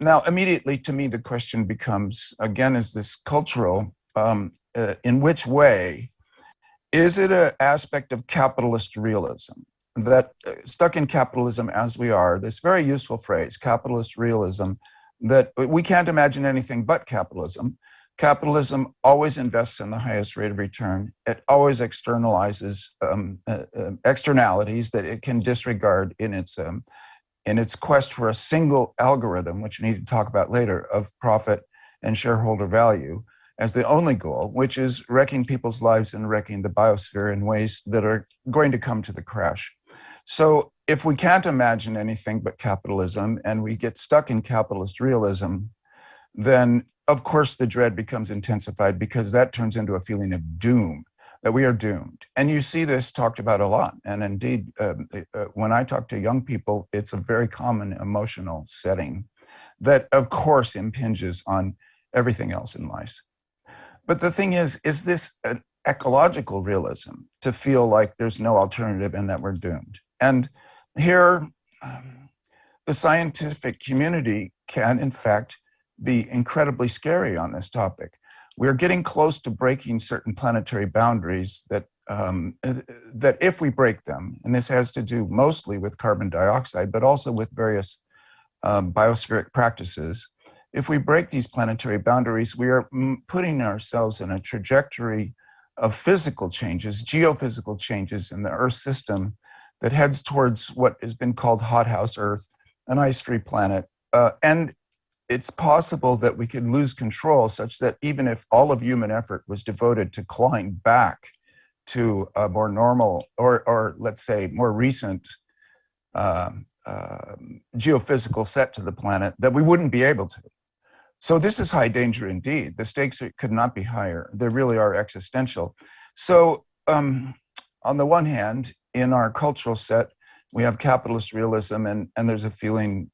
Now, immediately to me, the question becomes, again, is this cultural? In which way? Is it an aspect of capitalist realism that stuck in capitalism as we are, this very useful phrase, capitalist realism, that we can't imagine anything but capitalism. Capitalism always invests in the highest rate of return. It always externalizes externalities that it can disregard in its quest for a single algorithm, which we need to talk about later, of profit and shareholder value as the only goal, which is wrecking people's lives and wrecking the biosphere in ways that are going to come to the crash. So if we can't imagine anything but capitalism and we get stuck in capitalist realism, then of course the dread becomes intensified, because that turns into a feeling of doom, that we are doomed. And you see this talked about a lot. And indeed, when I talk to young people, it's a very common emotional setting that of course impinges on everything else in life. But the thing is this an ecological realism, to feel like there's no alternative and that we're doomed? And here, the scientific community can, in fact, be incredibly scary on this topic. We're getting close to breaking certain planetary boundaries that if we break them, and this has to do mostly with carbon dioxide, but also with various biospheric practices, if we break these planetary boundaries, we are putting ourselves in a trajectory of physical changes, geophysical changes in the Earth system that heads towards what has been called hothouse Earth, an ice-free planet. And it's possible that we could lose control, such that even if all of human effort was devoted to clawing back to a more normal, or let's say more recent geophysical set to the planet, that we wouldn't be able to. So this is high danger indeed. The stakes could not be higher. They really are existential. So on the one hand, in our cultural set, we have capitalist realism, and there's a feeling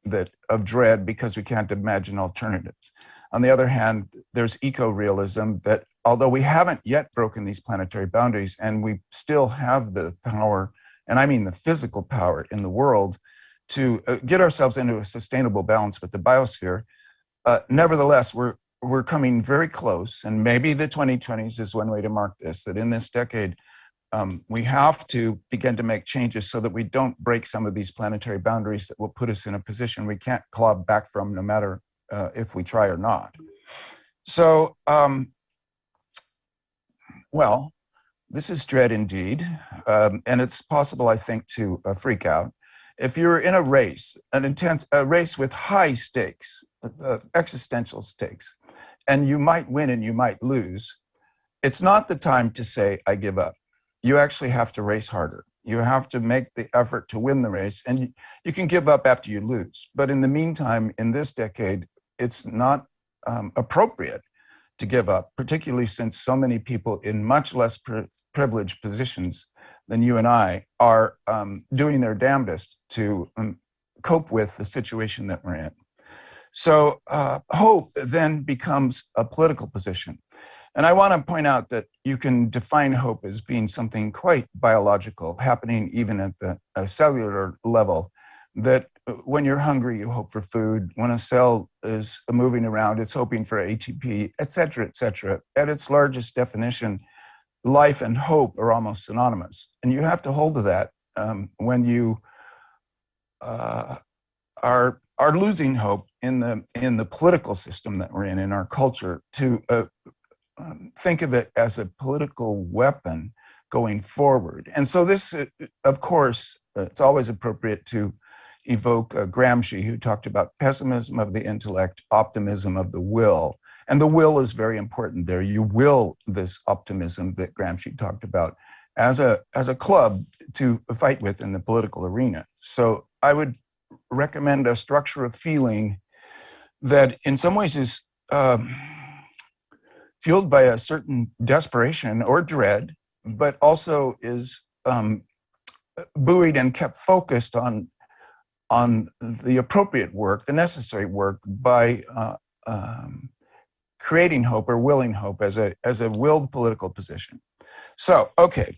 of dread because we can't imagine alternatives. On the other hand, there's eco-realism, that although we haven't yet broken these planetary boundaries, and we still have the power, and I mean the physical power in the world, to get ourselves into a sustainable balance with the biosphere, nevertheless, we're coming very close, and maybe the 2020s is one way to mark this, that in this decade, we have to begin to make changes so that we don't break some of these planetary boundaries that will put us in a position we can't claw back from, no matter if we try or not. So, well, this is dread indeed, and it's possible, I think, to freak out. If you're in a race, a race with high stakes, existential stakes, and you might win and you might lose, it's not the time to say, I give up. You actually have to race harder. You have to make the effort to win the race, and you can give up after you lose. But in the meantime, in this decade, it's not appropriate to give up, particularly since so many people in much less privileged positions than you and I are doing their damnedest to cope with the situation that we're in. So hope then becomes a political position. And I want to point out that you can define hope as being something quite biological, happening even at the cellular level, that when you're hungry, you hope for food. When a cell is moving around, it's hoping for ATP, et cetera, et cetera. At its largest definition, life and hope are almost synonymous. And you have to hold to that when you are losing hope in the political system that we're in our culture, to think of it as a political weapon going forward. And so this, of course, it's always appropriate to evoke Gramsci, who talked about pessimism of the intellect, optimism of the will. And the will is very important there. You will this optimism that Gramsci talked about as a club to fight with in the political arena. So I would recommend a structure of feeling that in some ways is fueled by a certain desperation or dread, but also is buoyed and kept focused on the appropriate work, the necessary work, by creating hope or willing hope as a willed political position. So, okay.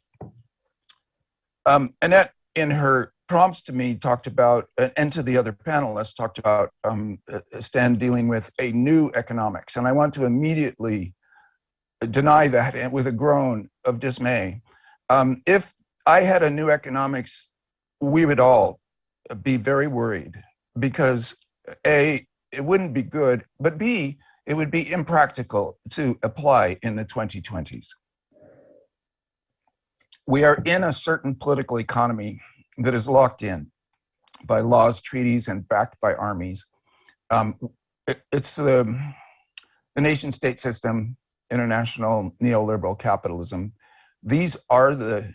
Annette, in her prompts to me talked about, and to the other panelists talked about, Stan dealing with a new economics. And I want to immediately deny that, and with a groan of dismay. If I had a new economics, we would all be very worried, because A, it wouldn't be good, but B, it would be impractical to apply in the 2020s. We are in a certain political economy that is locked in by laws, treaties, and backed by armies. It's the nation-state system, international neoliberal capitalism. These are the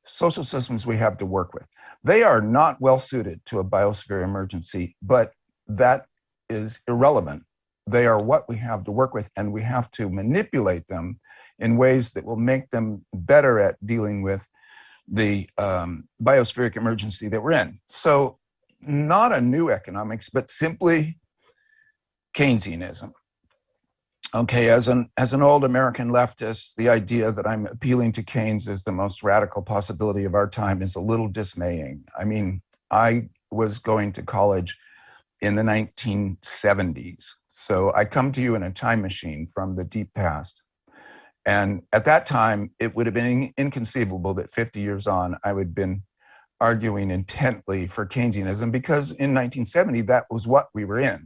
social systems we have to work with. They are not well suited to a biosphere emergency, but that is irrelevant. They are what we have to work with, and we have to manipulate them in ways that will make them better at dealing with the biospheric emergency that we're in. So not a new economics, but simply Keynesianism. Okay, as an old American leftist, the idea that I'm appealing to Keynes as the most radical possibility of our time is a little dismaying. I mean, I was going to college in the 1970s. So I come to you in a time machine from the deep past. And at that time, it would have been inconceivable that 50 years on, I would have been arguing intently for Keynesianism, because in 1970, that was what we were in.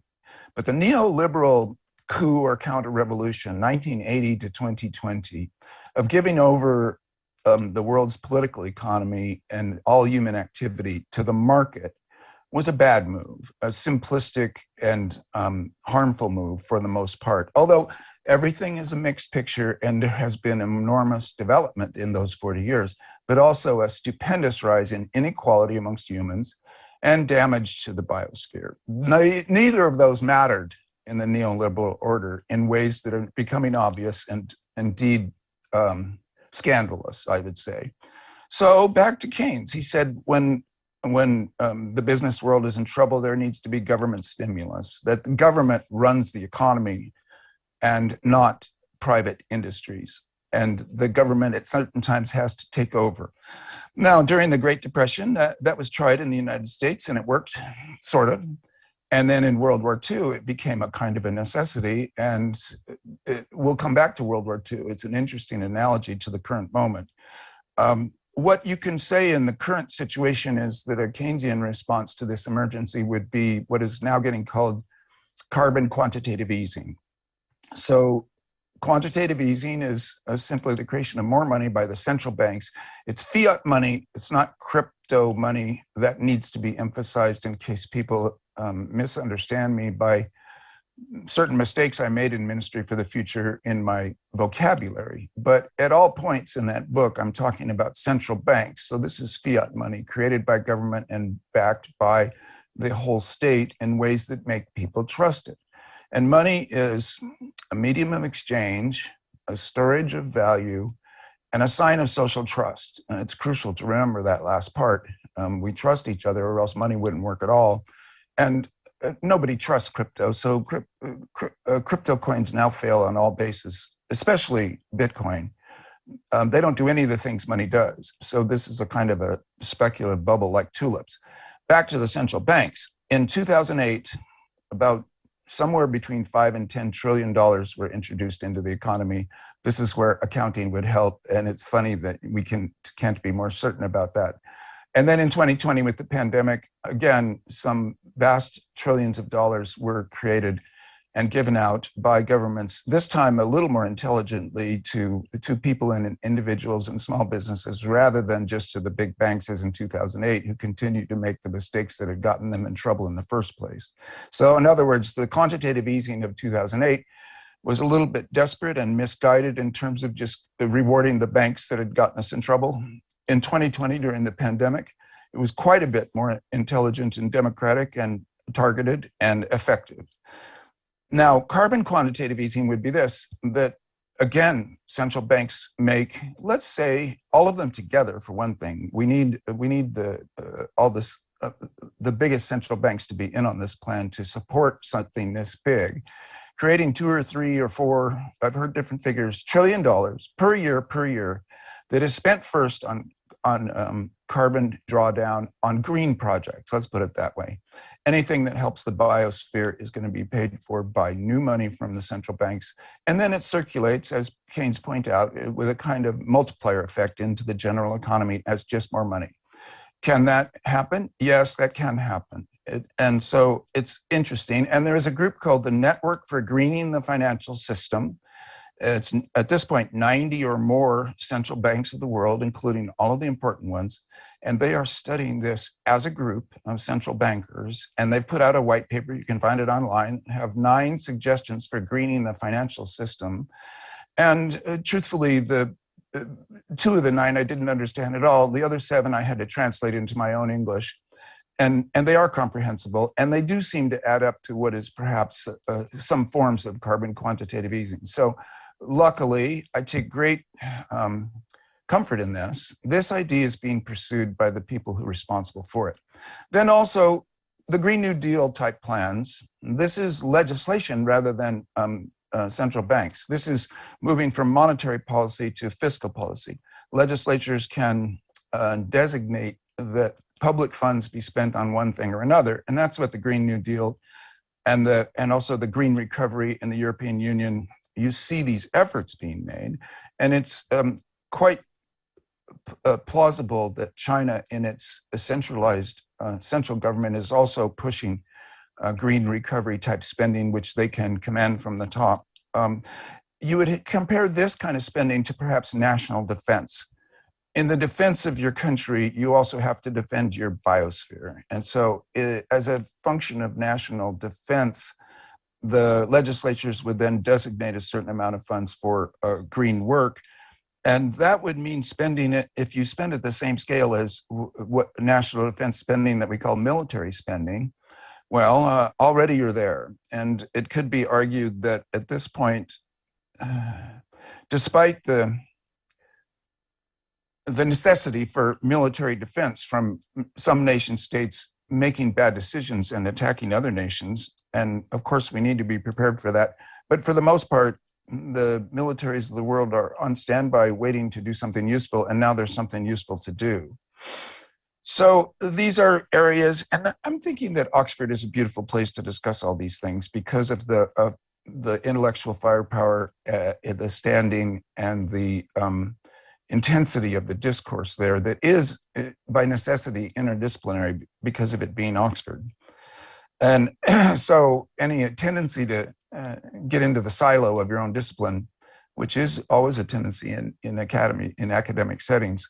But the neoliberal coup or counter-revolution, 1980 to 2020, of giving over the world's political economy and all human activity to the market, was a bad move, a simplistic and harmful move for the most part. Although everything is a mixed picture, and there has been enormous development in those 40 years, but also a stupendous rise in inequality amongst humans and damage to the biosphere. Neither of those mattered in the neoliberal order in ways that are becoming obvious and indeed scandalous, I would say. So back to Keynes. He said, when the business world is in trouble, there needs to be government stimulus, that the government runs the economy and not private industries. And the government at certain times has to take over. Now, during the Great Depression, that was tried in the United States, and it worked, sort of. And then in World War II, it became a kind of a necessity, and we'll come back to World War II. It's an interesting analogy to the current moment. What you can say in the current situation is that a Keynesian response to this emergency would be what is now getting called carbon quantitative easing. So quantitative easing is simply the creation of more money by the central banks. It's fiat money. It's not crypto money. That needs to be emphasized in case people misunderstand me by certain mistakes I made in Ministry for the Future in my vocabulary. But at all points in that book, I'm talking about central banks. So this is fiat money created by government and backed by the whole state in ways that make people trust it. And money is a medium of exchange, a storage of value, and a sign of social trust. And it's crucial to remember that last part. We trust each other, or else money wouldn't work at all. And nobody trusts crypto, so crypto coins now fail on all bases, especially Bitcoin. They don't do any of the things money does. So this is a kind of a speculative bubble like tulips. Back to the central banks. In 2008, about somewhere between $5 and $10 trillion were introduced into the economy. This is where accounting would help, and it's funny that we can't be more certain about that. And then in 2020, with the pandemic, again, some vast trillions of dollars were created and given out by governments, this time a little more intelligently to people and individuals and small businesses, rather than just to the big banks as in 2008, who continued to make the mistakes that had gotten them in trouble in the first place. So in other words, the quantitative easing of 2008 was a little bit desperate and misguided in terms of just rewarding the banks that had gotten us in trouble. In 2020, during the pandemic, it was quite a bit more intelligent and democratic and targeted and effective. Now, carbon quantitative easing would be this, that again, central banks make, let's say, all of them together for one thing. We need the biggest central banks to be in on this plan to support something this big, creating 2 or 3 or 4, I've heard different figures, $1 trillion per year that is spent first on carbon drawdown on green projects. Let's put it that way. Anything that helps the biosphere is going to be paid for by new money from the central banks. And then it circulates, as Keynes pointed out, with a kind of multiplier effect into the general economy as just more money. Can that happen? Yes, that can happen. And so it's interesting. And there is a group called the Network for Greening the Financial System. It's at this point 90 or more central banks of the world, including all of the important ones. And they are studying this as a group of central bankers. And they've put out a white paper, you can find it online, have 9 suggestions for greening the financial system. And truthfully, the 2 of the 9 I didn't understand at all. The other 7 I had to translate into my own English. And they are comprehensible, and they do seem to add up to what is perhaps some forms of carbon quantitative easing. So luckily, I take great comfort in this. This idea is being pursued by the people who are responsible for it. Then also, the Green New Deal type plans. This is legislation rather than central banks. This is moving from monetary policy to fiscal policy. Legislatures can designate that public funds be spent on one thing or another, and that's what the Green New Deal and also the Green Recovery in the European Union, you see these efforts being made, and it's quite plausible that China, in its centralized central government, is also pushing green recovery type spending, which they can command from the top. You would compare this kind of spending to perhaps national defense. In the defense of your country, you also have to defend your biosphere. And so as a function of national defense, the legislatures would then designate a certain amount of funds for green work. And that would mean spending it, if you spend at the same scale as what national defense spending that we call military spending, well, already you're there. And it could be argued that at this point, despite the necessity for military defense from some nation states making bad decisions and attacking other nations, and of course we need to be prepared for that, but for the most part, the militaries of the world are on standby waiting to do something useful, and now there's something useful to do. So these are areas, and I'm thinking that Oxford is a beautiful place to discuss all these things because of the intellectual firepower, the standing, and the intensity of the discourse there that is, by necessity, interdisciplinary because of it being Oxford. And so any tendency to get into the silo of your own discipline, which is always a tendency in academic settings,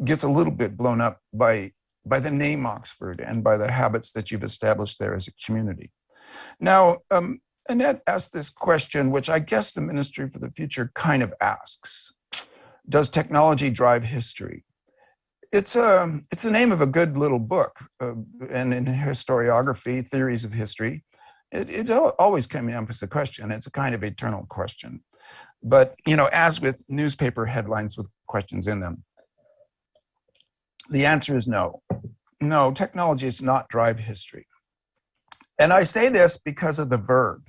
gets a little bit blown up by the name Oxford and by the habits that you've established there as a community. Now, Annette asked this question, which I guess the Ministry for the Future kind of asks. Does technology drive history? It's the name of a good little book, and in historiography, theories of history, it always comes up as a question. It's a kind of eternal question. But, you know, as with newspaper headlines with questions in them, the answer is no. No, technology does not drive history. And I say this because of the verb.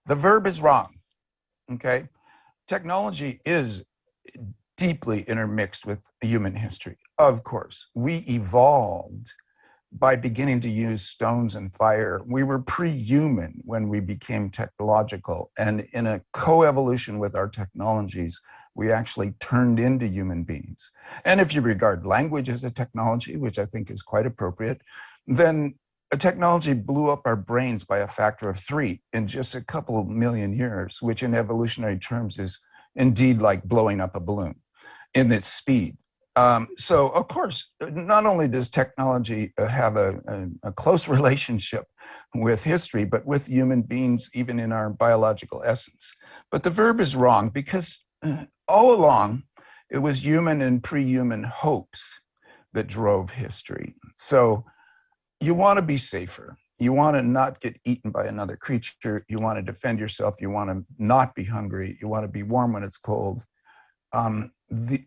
The verb is wrong, okay? Technology is deeply intermixed with human history. Of course, we evolved by beginning to use stones and fire. We were pre-human when we became technological, and in a coevolution with our technologies, we actually turned into human beings. And if you regard language as a technology, which I think is quite appropriate, then a technology blew up our brains by a factor of 3 in just a couple of million years, which in evolutionary terms is indeed like blowing up a balloon in its speed. So of course, not only does technology have a close relationship with history, but with human beings, even in our biological essence. But the verb is wrong because all along, it was human and pre-human hopes that drove history. So you want to be safer. You want to not get eaten by another creature. You want to defend yourself. You want to not be hungry. You want to be warm when it's cold.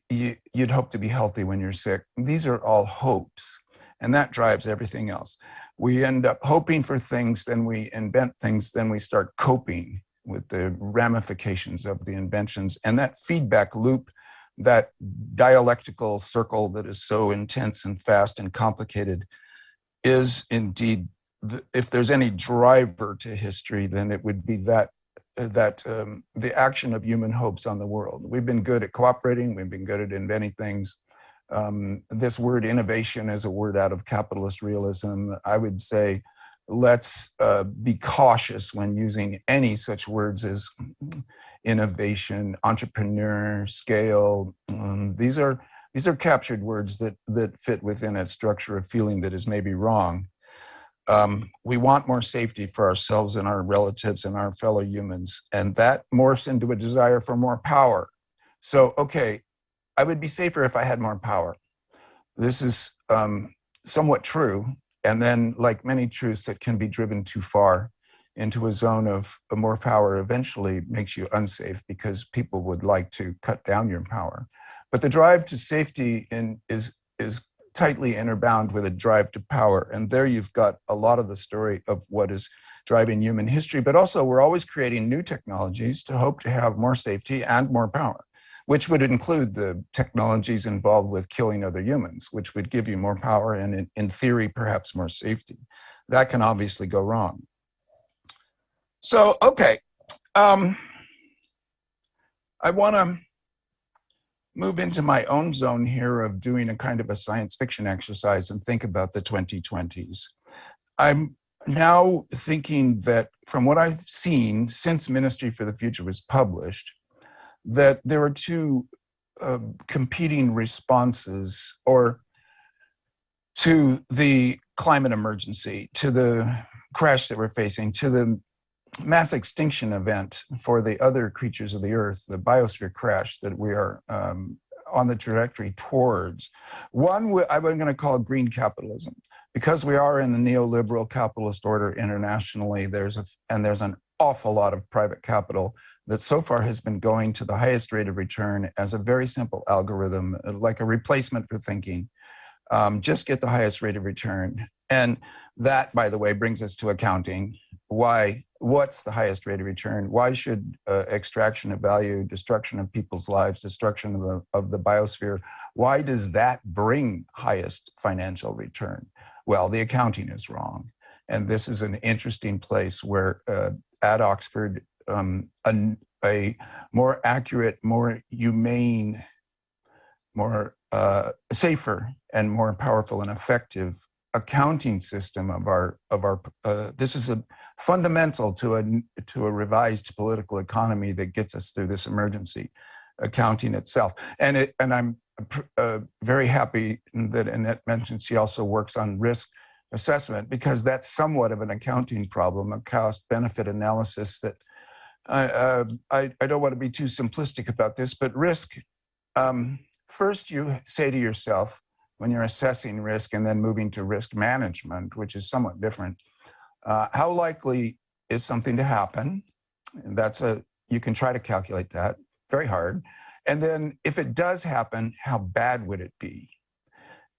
You'd hope to be healthy when you're sick. These are all hopes, and that drives everything else. We end up hoping for things, then we invent things, then we start coping with the ramifications of the inventions, and that feedback loop that dialectical circle that is so intense and fast and complicated is indeed, if there's any driver to history, then it would be that the action of human hopes on the world. We've been good at cooperating. We've been good at inventing things. This word innovation is a word out of capitalist realism. I would say let's be cautious when using any such words as innovation, entrepreneur, scale. These are captured words that fit within a structure of feeling that is maybe wrong. We want more safety for ourselves and our relatives and our fellow humans, and that morphs into a desire for more power. So, okay, I would be safer if I had more power. This is somewhat true, and then, like many truths that can be driven too far into a zone of more power, eventually makes you unsafe because people would like to cut down your power. But the drive to safety is tightly interbound with a drive to power. And there you've got a lot of the story of what is driving human history. But also, we're always creating new technologies to hope to have more safety and more power, which would include the technologies involved with killing other humans, which would give you more power and, in theory, perhaps more safety. That can obviously go wrong. So, okay, I want to move into my own zone here of doing a kind of a science fiction exercise and think about the 2020s. I'm now thinking that from what I've seen since Ministry for the Future was published, that there are two competing responses to the climate emergency, to the crash that we're facing, to the mass extinction event for the other creatures of the earth, the biosphere crash that we are on the trajectory towards. One I'm going to call green capitalism, because we are in the neoliberal capitalist order internationally. There's an awful lot of private capital that so far has been going to the highest rate of return as a very simple algorithm, like a replacement for thinking. Just get the highest rate of return. And that, by the way, brings us to accounting. What's the highest rate of return? Why should extraction of value, destruction of people's lives, destruction of the biosphere, why does that bring highest financial return? Well, the accounting is wrong. And this is an interesting place where at Oxford, a more accurate, more humane, more safer and more powerful and effective accounting system of our this is a fundamental to a revised political economy that gets us through this emergency, accounting itself. And I'm very happy that Annette mentioned she also works on risk assessment, because that's somewhat of an accounting problem, a cost benefit analysis that I don't want to be too simplistic about this, but risk, first you say to yourself, when you're assessing risk and then moving to risk management, which is somewhat different, how likely is something to happen? And you can try to calculate that, very hard. And then if it does happen, how bad would it be?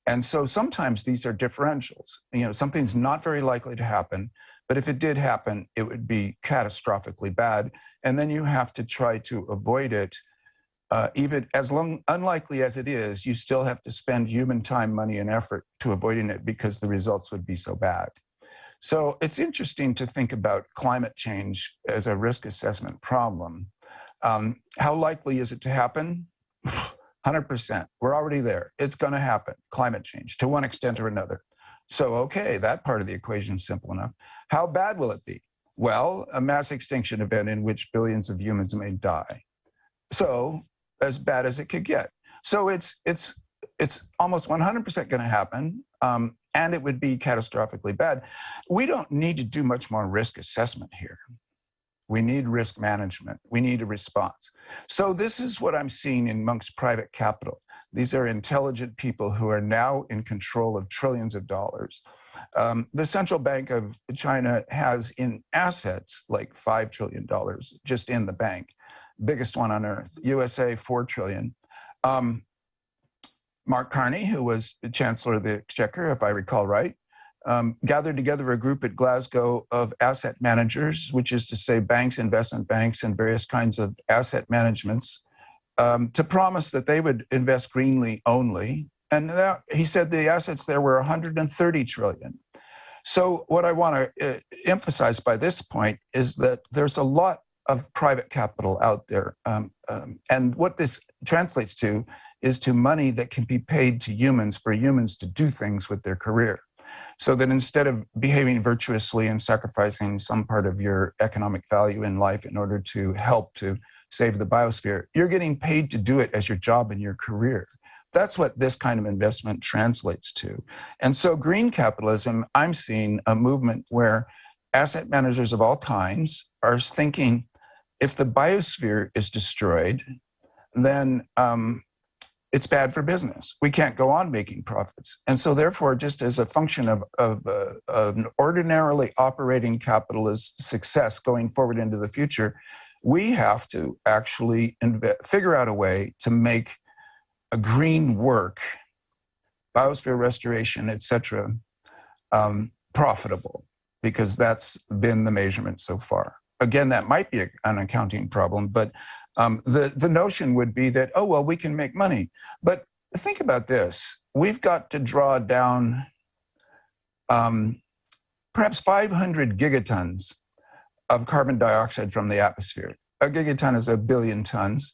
And so sometimes these are differentials. Something's not very likely to happen, but if it did happen, it would be catastrophically bad. And then you have to try to avoid it. Even unlikely as it is, you still have to spend human time, money, and effort to avoiding it because the results would be so bad. So it's interesting to think about climate change as a risk assessment problem. How likely is it to happen? 100%. We're already there. It's going to happen, climate change, to one extent or another. So, okay, that part of the equation is simple enough. How bad will it be? Well, a mass extinction event in which billions of humans may die. So, as bad as it could get. So it's almost 100% going to happen, and it would be catastrophically bad. We don't need to do much more risk assessment here. We need risk management. We need a response. So this is what I'm seeing amongst private capital. These are intelligent people who are now in control of trillions of dollars. The Central Bank of China has in assets like $5 trillion just in the bank. Biggest one on earth. USA, 4 trillion. Mark Carney, who was the Chancellor of the Exchequer, if I recall right, gathered together a group at Glasgow of asset managers, which is to say banks, investment banks, and various kinds of asset managements, to promise that they would invest greenly only. And he said the assets there were 130 trillion. So what I want to emphasize by this point is that there's a lot of private capital out there. And what this translates to is to money that can be paid to humans for humans to do things with their career. So that instead of behaving virtuously and sacrificing some part of your economic value in life in order to help to save the biosphere, you're getting paid to do it as your job and your career. That's what this kind of investment translates to. And so green capitalism, I'm seeing a movement where asset managers of all kinds are thinking, if the biosphere is destroyed, then it's bad for business. We can't go on making profits. And so therefore, just as a function of an ordinarily operating capitalist success going forward into the future, we have to actually figure out a way to make a green work, biosphere restoration, et cetera, profitable, because that's been the measurement so far. Again, that might be an accounting problem, but the notion would be that, oh, well, we can make money. But think about this. We've got to draw down perhaps 500 gigatons of carbon dioxide from the atmosphere. A gigaton is 1 billion tons.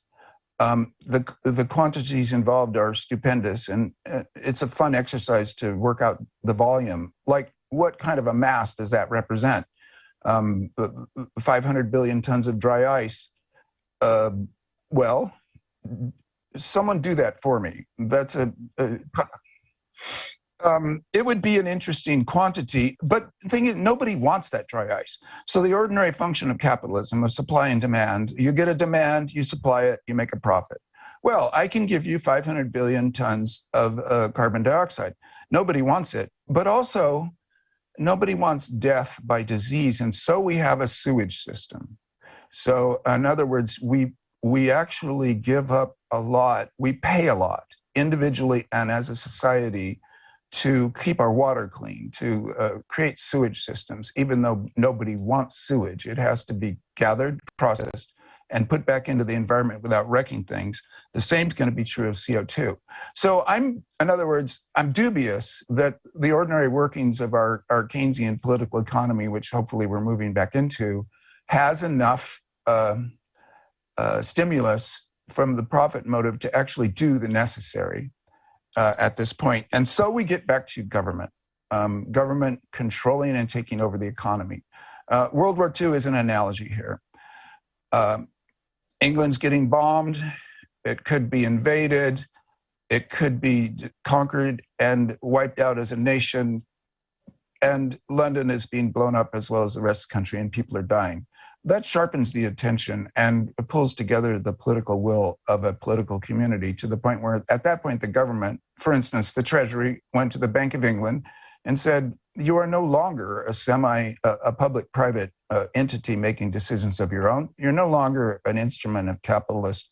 The quantities involved are stupendous, and it's a fun exercise to work out the volume. Like, what kind of a mass does that represent? 500 billion tons of dry ice. Well, someone do that for me. That's it would be an interesting quantity, but the thing is, nobody wants that dry ice. So the ordinary function of capitalism, of supply and demand, you get a demand, you supply it, you make a profit. Well, I can give you 500 billion tons of carbon dioxide. Nobody wants it, but also nobody wants death by disease, and so we have a sewage system. So in other words, we actually give up a lot, we pay a lot, individually and as a society, to keep our water clean, to create sewage systems. Even though nobody wants sewage, it has to be gathered, processed, and put back into the environment without wrecking things. The same is going to be true of CO2. So in other words, I'm dubious that the ordinary workings of our Keynesian political economy, which hopefully we're moving back into, has enough stimulus from the profit motive to actually do the necessary at this point. And so we get back to government, government controlling and taking over the economy. World War II is an analogy here. England's getting bombed. It could be invaded. It could be conquered and wiped out as a nation. And London is being blown up as well as the rest of the country, and people are dying. That sharpens the attention and pulls together the political will of a political community to the point where, at that point, the government, for instance, the Treasury, went to the Bank of England and said, you are no longer a public-private entity making decisions of your own. You're no longer an instrument of capitalist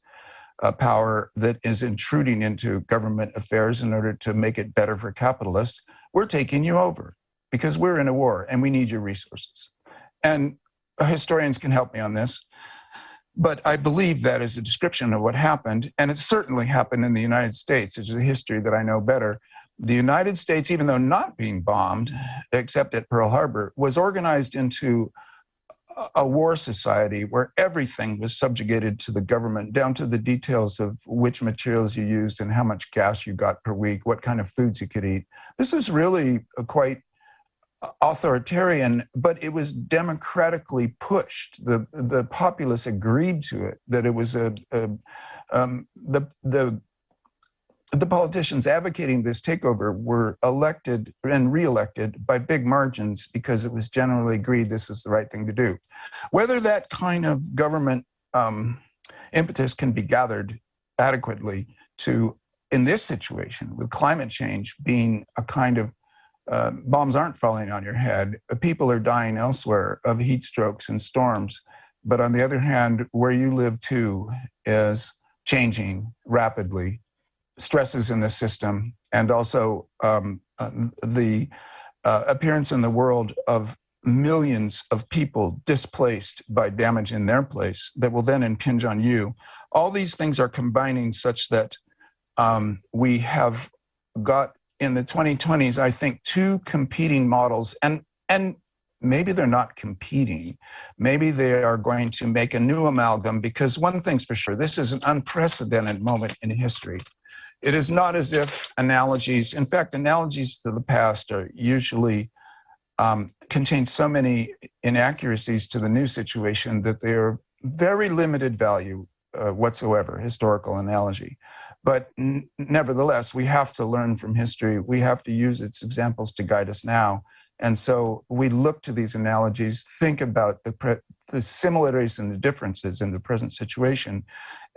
power that is intruding into government affairs in order to make it better for capitalists. We're taking you over because we're in a war and we need your resources. And historians can help me on this, but I believe that is a description of what happened, and it certainly happened in the United States, which is a history that I know better. The United States, even though not being bombed, except at Pearl Harbor, was organized into a war society where everything was subjugated to the government, down to the details of which materials you used and how much gas you got per week, what kind of foods you could eat. This was really quite authoritarian, but it was democratically pushed. The populace agreed to it, that it was the politicians advocating this takeover were elected and re-elected by big margins because it was generally agreed this is the right thing to do. Whether that kind of government impetus can be gathered adequately to, in this situation, with climate change being a kind of bombs aren't falling on your head. People are dying elsewhere of heat strokes and storms. But on the other hand, where you live too is changing rapidly. Stresses in the system, and also the appearance in the world of millions of people displaced by damage in their place that will then impinge on you. All these things are combining such that we have got in the 2020s, I think, two competing models, and maybe they're not competing. Maybe they are going to make a new amalgam, because one thing's for sure, this is an unprecedented moment in history. It is not as if analogies, in fact, analogies to the past are usually contain so many inaccuracies to the new situation that they are very limited value whatsoever, historical analogy. But nevertheless, we have to learn from history. We have to use its examples to guide us now. And so we look to these analogies, think about the similarities and the differences in the present situation.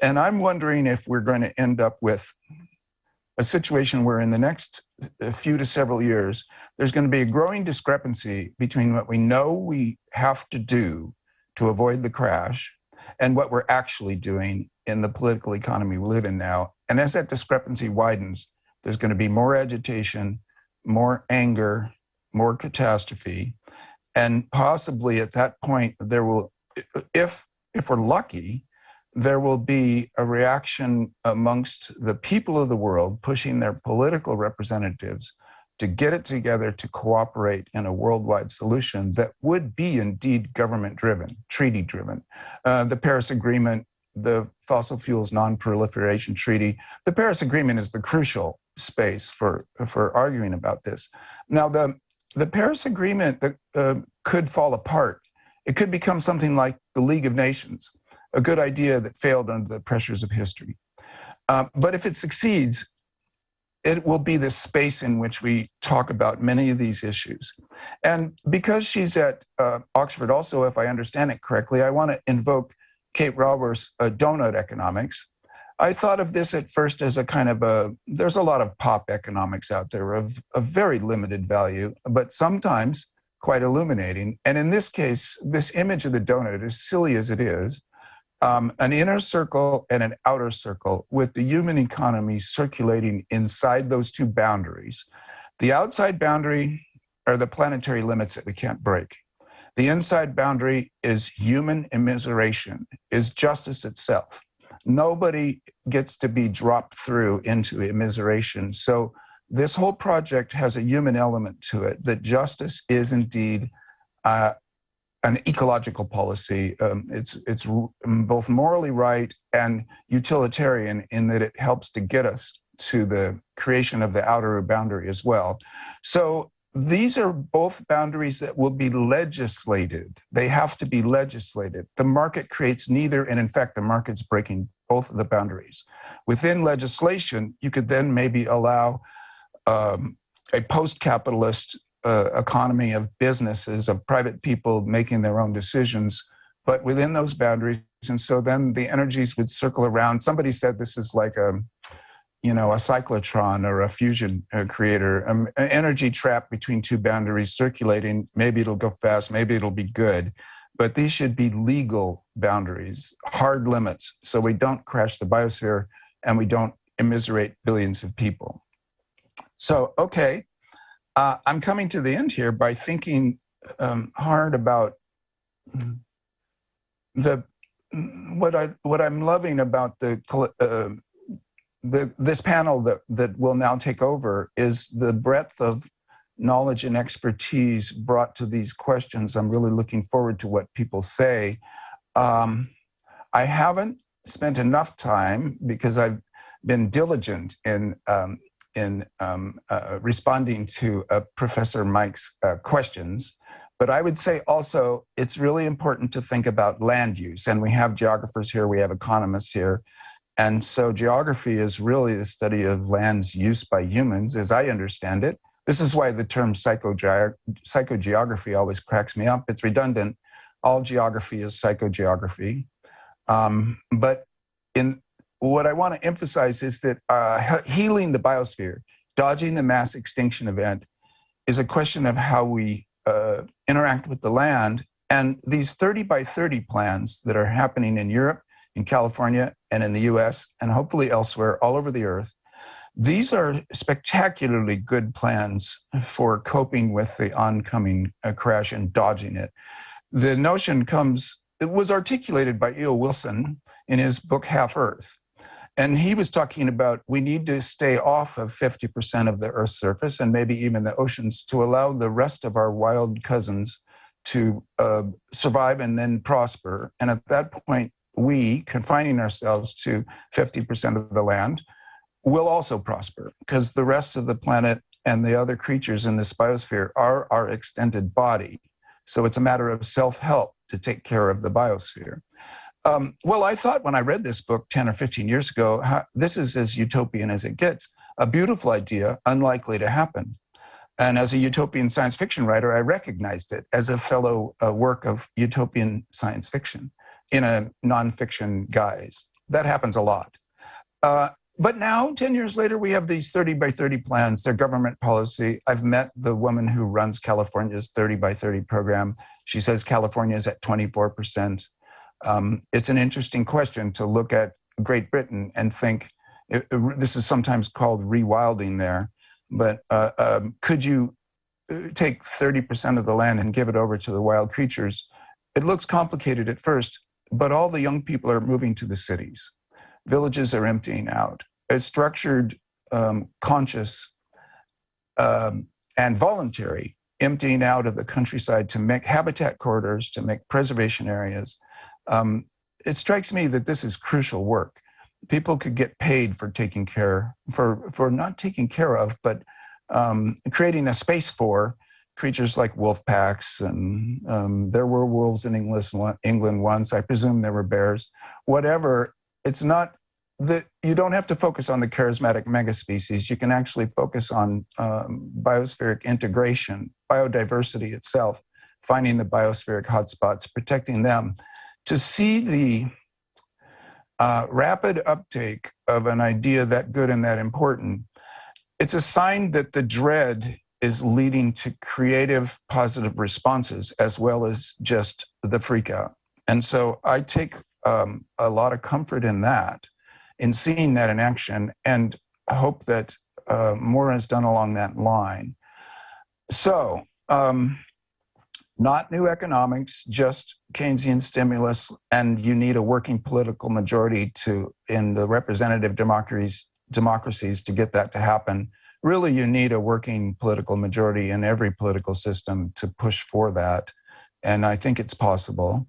And I'm wondering if we're going to end up with a situation where in the next few to several years, there's going to be a growing discrepancy between what we know we have to do to avoid the crash and what we're actually doing in the political economy we live in now. And as that discrepancy widens, there's going to be more agitation, more anger, more catastrophe. And possibly at that point, there will, if we're lucky, there will be a reaction amongst the people of the world pushing their political representatives to get it together to cooperate in a worldwide solution that would be indeed government-driven, treaty-driven. The Paris Agreement, the Fossil Fuels Non-Proliferation Treaty, the Paris Agreement is the crucial space for arguing about this. Now, the Paris Agreement could fall apart. It could become something like the League of Nations, a good idea that failed under the pressures of history. But if it succeeds, it will be the space in which we talk about many of these issues. And because she's at Oxford also, if I understand it correctly, I want to invoke Kate Raworth's donut economics. I thought of this at first as a kind of there's a lot of pop economics out there of very limited value, but sometimes quite illuminating. And in this case, this image of the donut, as silly as it is, an inner circle and an outer circle with the human economy circulating inside those two boundaries. The outside boundary are the planetary limits that we can't break. The inside boundary is human immiseration, is justice itself. Nobody gets to be dropped through into immiseration. So this whole project has a human element to it, that justice is indeed an ecological policy. It's both morally right and utilitarian in that it helps to get us to the creation of the outer boundary as well. So these are both boundaries that will be legislated. They have to be legislated. The market creates neither, and in fact, the market's breaking both of the boundaries. Within legislation, you could then maybe allow a post-capitalist economy of businesses, of private people making their own decisions, but within those boundaries. And so then the energies would circle around. Somebody said this is like a cyclotron or a fusion creator, an energy trap between two boundaries circulating. Maybe it'll go fast, maybe it'll be good, but these should be legal boundaries, hard limits, so we don't crash the biosphere and we don't immiserate billions of people. So, okay. I'm coming to the end here by thinking hard about what I'm loving about this panel that will now take over is the breadth of knowledge and expertise brought to these questions. I'm really looking forward to what people say. I haven't spent enough time because I've been diligent in responding to Professor Mike's questions. But I would say also it's really important to think about land use. And we have geographers here, we have economists here. And so geography is really the study of land's use by humans, as I understand it. This is why the term psychogeography always cracks me up. It's redundant. All geography is psychogeography. But what I want to emphasize is that healing the biosphere, dodging the mass extinction event, is a question of how we interact with the land. And these 30 by 30 plans that are happening in Europe, in California, and in the US, and hopefully elsewhere all over the earth, These are spectacularly good plans for coping with the oncoming crash and dodging it. The notion it was articulated by E.O. Wilson in his book, Half Earth. And he was talking about we need to stay off of 50% of the Earth's surface and maybe even the oceans to allow the rest of our wild cousins to survive and then prosper. And at that point, we, confining ourselves to 50% of the land, will also prosper because the rest of the planet and the other creatures in this biosphere are our extended body. So it's a matter of self-help to take care of the biosphere. Well, I thought when I read this book 10 or 15 years ago, this is as utopian as it gets. A beautiful idea, unlikely to happen. And as a utopian science fiction writer, I recognized it as a fellow work of utopian science fiction in a nonfiction guise. That happens a lot. But now, 10 years later, we have these 30 by 30 plans. They're government policy. I've met the woman who runs California's 30 by 30 program. She says California is at 24%. It's an interesting question to look at Great Britain and think, this is sometimes called rewilding there, but could you take 30% of the land and give it over to the wild creatures? It looks complicated at first, but all the young people are moving to the cities. Villages are emptying out. A structured, conscious, and voluntary emptying out of the countryside to make habitat corridors, to make preservation areas. It strikes me that this is crucial work. People could get paid for taking care, for not taking care of, but creating a space for creatures like wolf packs. And there were wolves in England once. I presume there were bears. Whatever, it's not that you don't have to focus on the charismatic megaspecies. You can actually focus on biospheric integration, biodiversity itself, finding the biospheric hotspots, protecting them. To see the rapid uptake of an idea that good and that important, it's a sign that the dread is leading to creative, positive responses as well as just the freak out. And so I take a lot of comfort in that, in seeing that in action, and hope that more is done along that line. So, not new economics, just Keynesian stimulus, and you need a working political majority in the representative democracies to get that to happen. Really, you need a working political majority in every political system to push for that, and I think it's possible.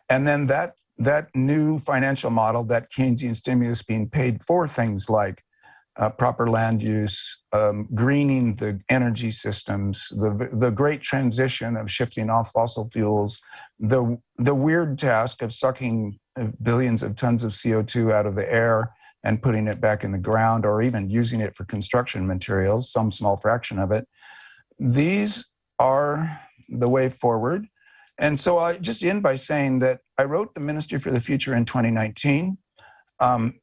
And then that new financial model, that Keynesian stimulus being paid for things like proper land use, greening the energy systems, the great transition of shifting off fossil fuels, the weird task of sucking billions of tons of CO2 out of the air and putting it back in the ground, or even using it for construction materials, some small fraction of it. These are the way forward. And so I just end by saying that I wrote the Ministry for the Future in 2019.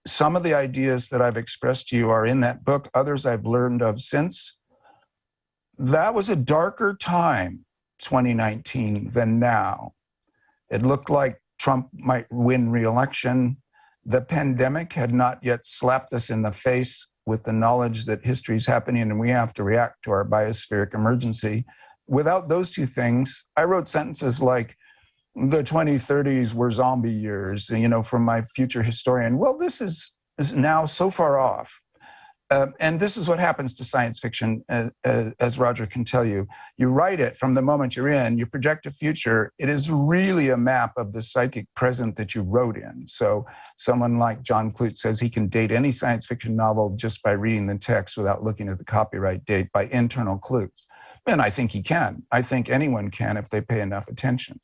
Some of the ideas that I've expressed to you are in that book. Others I've learned of since. That was a darker time, 2019, than now. It looked like Trump might win re-election. The pandemic had not yet slapped us in the face with the knowledge that history is happening and we have to react to our biospheric emergency. Without those two things, I wrote sentences like, the 2030s were zombie years, from my future historian. Well, this is now so far off. And this is what happens to science fiction, as Roger can tell you. You write it from the moment you're in, you project a future. It is really a map of the psychic present that you wrote in. So someone like John Clute says he can date any science fiction novel just by reading the text without looking at the copyright date by internal clues. And I think he can. I think anyone can if they pay enough attention.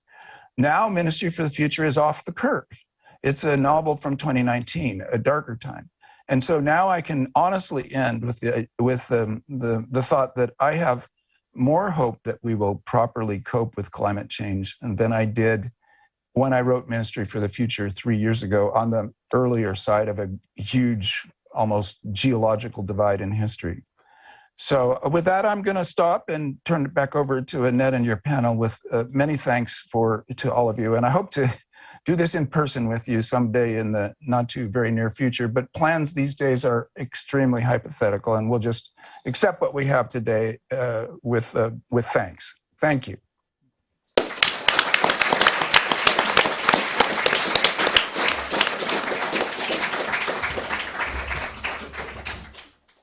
Now, Ministry for the Future is off the curve. It's a novel from 2019, a darker time. And so now I can honestly end with the thought that I have more hope that we will properly cope with climate change than I did when I wrote Ministry for the Future 3 years ago, on the earlier side of a huge, almost geological divide in history. So with that, I'm going to stop and turn it back over to Annette and your panel with many thanks to all of you. And I hope to do this in person with you someday in the not too very near future. But plans these days are extremely hypothetical, and we'll just accept what we have today with thanks. Thank you.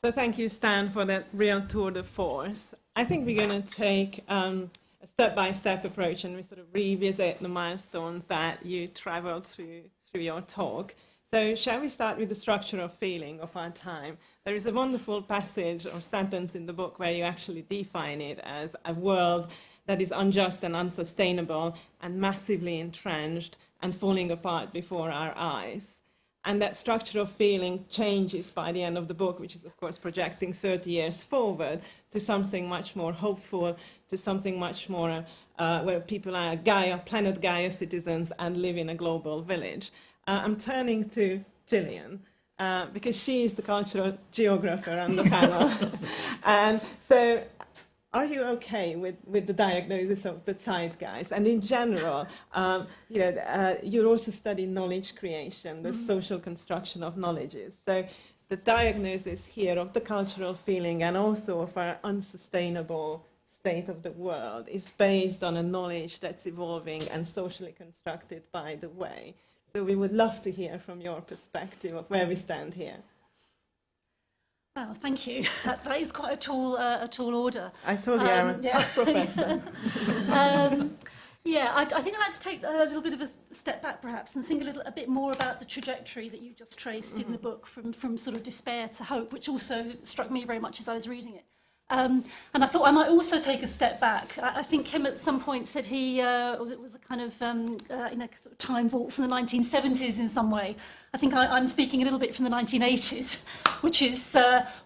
So thank you, Stan, for that real tour de force. I think we're going to take a step-by-step approach, and we sort of revisit the milestones that you traveled through your talk. So shall we start with the structure of feeling of our time? There is a wonderful passage or sentence in the book where you actually define it as a world that is unjust and unsustainable and massively entrenched and falling apart before our eyes. And that structure of feeling changes by the end of the book, which is, of course, projecting 30 years forward to something much more hopeful, to something much more where people are planet Gaia citizens and live in a global village. I'm turning to Gillian, because she is the cultural geographer on the panel. And so, are you okay with the diagnosis of the zeitgeist? And in general, you also study knowledge creation, the social construction of knowledges. So the diagnosis here of the cultural feeling and also of our unsustainable state of the world is based on a knowledge that's evolving and socially constructed by the way. So we would love to hear from your perspective of where we stand here. Oh, thank you. That is quite a tall order. I told you I'm a tough professor. I think I'd like to take a little bit of a step back, perhaps, and think a bit more about the trajectory that you just traced in the book from sort of despair to hope, which also struck me very much as I was reading it. And I thought I might also take a step back. I think Kim at some point said it was a kind of sort of time vault from the 1970s in some way. I think I'm speaking a little bit from the 1980s, which is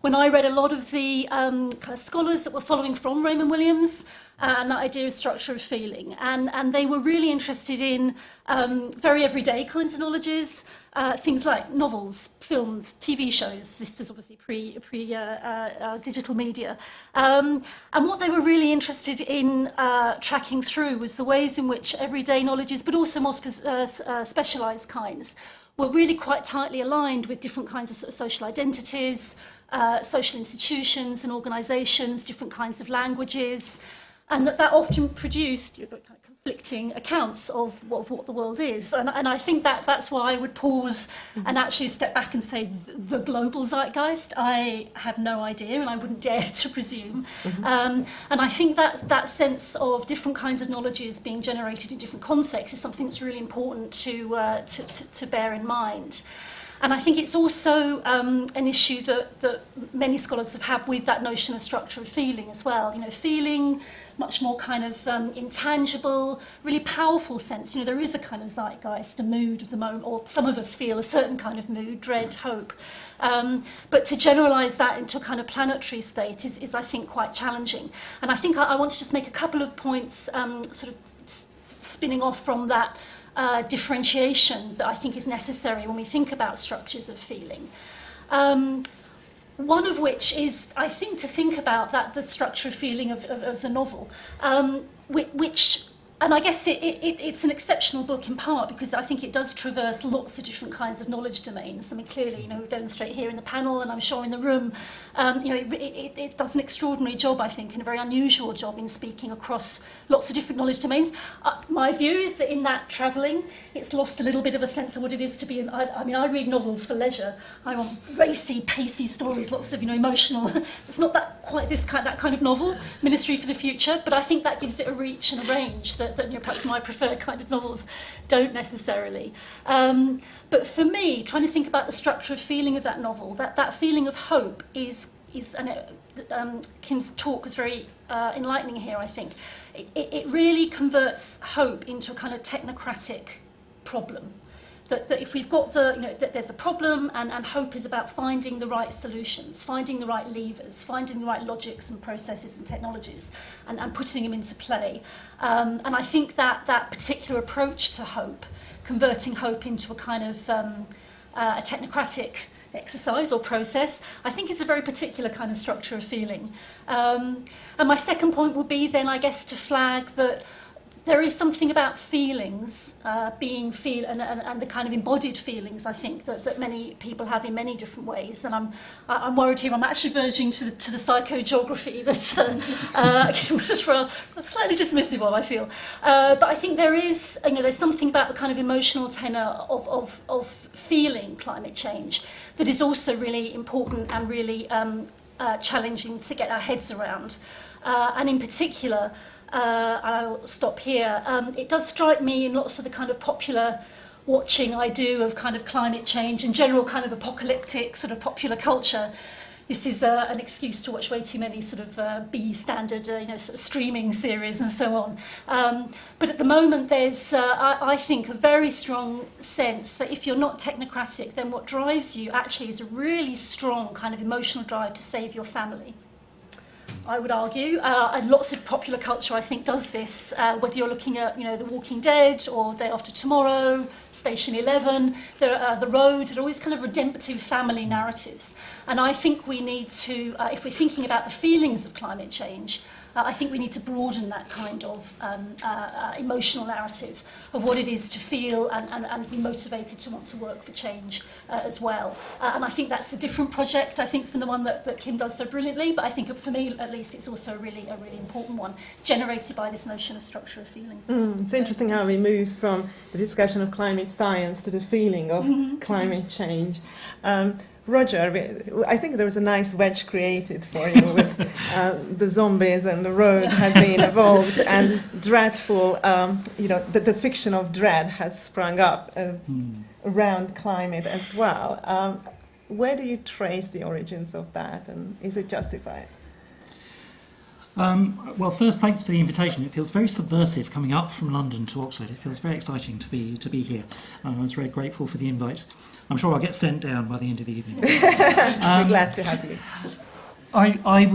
when I read a lot of the kind of scholars that were following from Raymond Williams and that idea of structure of feeling. And they were really interested in very everyday kinds of knowledges, things like novels, films, TV shows. This was obviously pre-digital media. And what they were really interested in tracking through was the ways in which everyday knowledges, but also more specialised kinds, were really quite tightly aligned with different kinds of, sort of social identities, social institutions and organisations, different kinds of languages, and that often produced kind of conflicting accounts of what the world is. And I think that's why I would pause and actually step back and say the global zeitgeist. I have no idea, and I wouldn't dare to presume. And I think that sense of different kinds of knowledges being generated in different contexts is something that's really important to bear in mind. And I think it's also an issue that many scholars have had with that notion of structure of feeling as well. You know, feeling much more kind of intangible, really powerful sense. You know, there is a kind of zeitgeist, a mood of the moment, or some of us feel a certain kind of mood, dread, hope. But to generalise that into a kind of planetary state is I think, quite challenging. And I think I want to just make a couple of points sort of spinning off from that differentiation that I think is necessary when we think about structures of feeling. One of which is, I think, to think about the structure of feeling of the novel, which, and I guess it's an exceptional book in part because I think it does traverse lots of different kinds of knowledge domains. I mean, clearly, you know, we demonstrate here in the panel, and I'm sure in the room, it does an extraordinary job, I think, and a very unusual job in speaking across lots of different knowledge domains. My view is that in that travelling, it's lost a little bit of a sense of what it is to be. I read novels for leisure. I want racy, pacey stories, lots of, emotional. It's not that kind of novel, Ministry for the Future, but I think that gives it a reach and a range that perhaps my preferred kind of novels don't necessarily. But for me, trying to think about the structure of feeling of that novel, that feeling of hope is and Kim's talk was very enlightening here, I think. It really converts hope into a kind of technocratic problem. That if we've got that there's a problem, and hope is about finding the right solutions, finding the right levers, finding the right logics and processes and technologies, and putting them into play. And I think that particular approach to hope, converting hope into a kind of a technocratic exercise or process, I think is a very particular kind of structure of feeling. And my second point will be then, I guess, to flag that there is something about feelings, and the kind of embodied feelings, I think, that many people have in many different ways. And I'm worried here. I'm actually verging to the psychogeography that was slightly dismissive of, I feel. But I think there is, there's something about the kind of emotional tenor of feeling climate change that is also really important and really challenging to get our heads around. And in particular, and I'll stop here, it does strike me in lots of the kind of popular watching I do of kind of climate change and general kind of apocalyptic sort of popular culture. This is an excuse to watch way too many sort of B standard, sort of streaming series and so on. But at the moment, there's, I think, a very strong sense that if you're not technocratic, then what drives you actually is a really strong kind of emotional drive to save your family. I would argue, and lots of popular culture, I think, does this. Whether you're looking at, The Walking Dead or Day After Tomorrow, Station 11, The Road, there are always kind of redemptive family narratives. And I think we need to, if we're thinking about the feelings of climate change, I think we need to broaden that kind of emotional narrative of what it is to feel and be motivated to want to work for change as well. And I think that's a different project, I think, from the one that Kim does so brilliantly, but I think for me, at least, it's also a really important one, generated by this notion of structure of feeling. It's interesting how we moved from the discussion of climate science to the feeling of climate change. Roger, I think there was a nice wedge created for you with the zombies and the road had been evolved and dreadful, the fiction of dread has sprung up around climate as well. Where do you trace the origins of that, and is it justified? Well, first, thanks for the invitation. It feels very subversive coming up from London to Oxford. It feels very exciting to be here. I was very grateful for the invite. I'm sure I'll get sent down by the end of the evening. We're glad to have you. It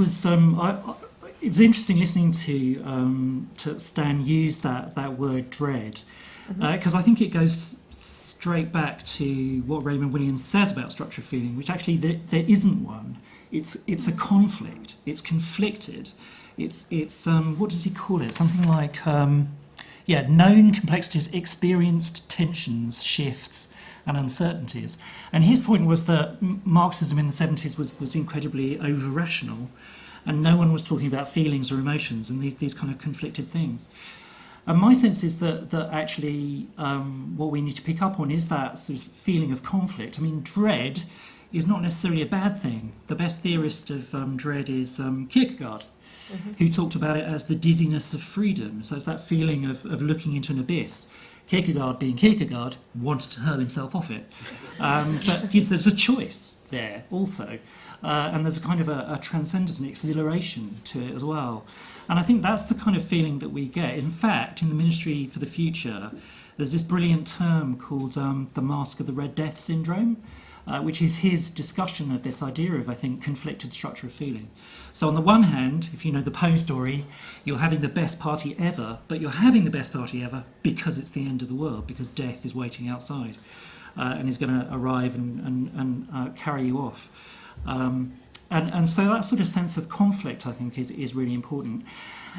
was interesting listening to Stan use that word dread, because I think it goes straight back to what Raymond Williams says about structure of feeling, which actually there isn't one. It's a conflict. It's conflicted. It's what does he call it? Something like known complexities, experienced tensions, shifts, and uncertainties. And his point was that Marxism in the 70s was incredibly over-rational, and no one was talking about feelings or emotions and these kind of conflicted things. And my sense is that actually what we need to pick up on is that sort of feeling of conflict. I mean, dread is not necessarily a bad thing. The best theorist of dread is Kierkegaard, who talked about it as the dizziness of freedom. So it's that feeling of looking into an abyss. Kierkegaard, being Kierkegaard, wanted to hurl himself off it. But there's a choice there also. And there's a kind of a transcendence and exhilaration to it as well. And I think that's the kind of feeling that we get. In fact, in the Ministry for the Future, there's this brilliant term called the Mask of the Red Death syndrome, which is his discussion of this idea of, I think, conflicted structure of feeling. So on the one hand, if you know the Poe story, you're having the best party ever, but you're having the best party ever because it's the end of the world, because death is waiting outside and is going to arrive and carry you off. And so that sort of sense of conflict, I think, is really important.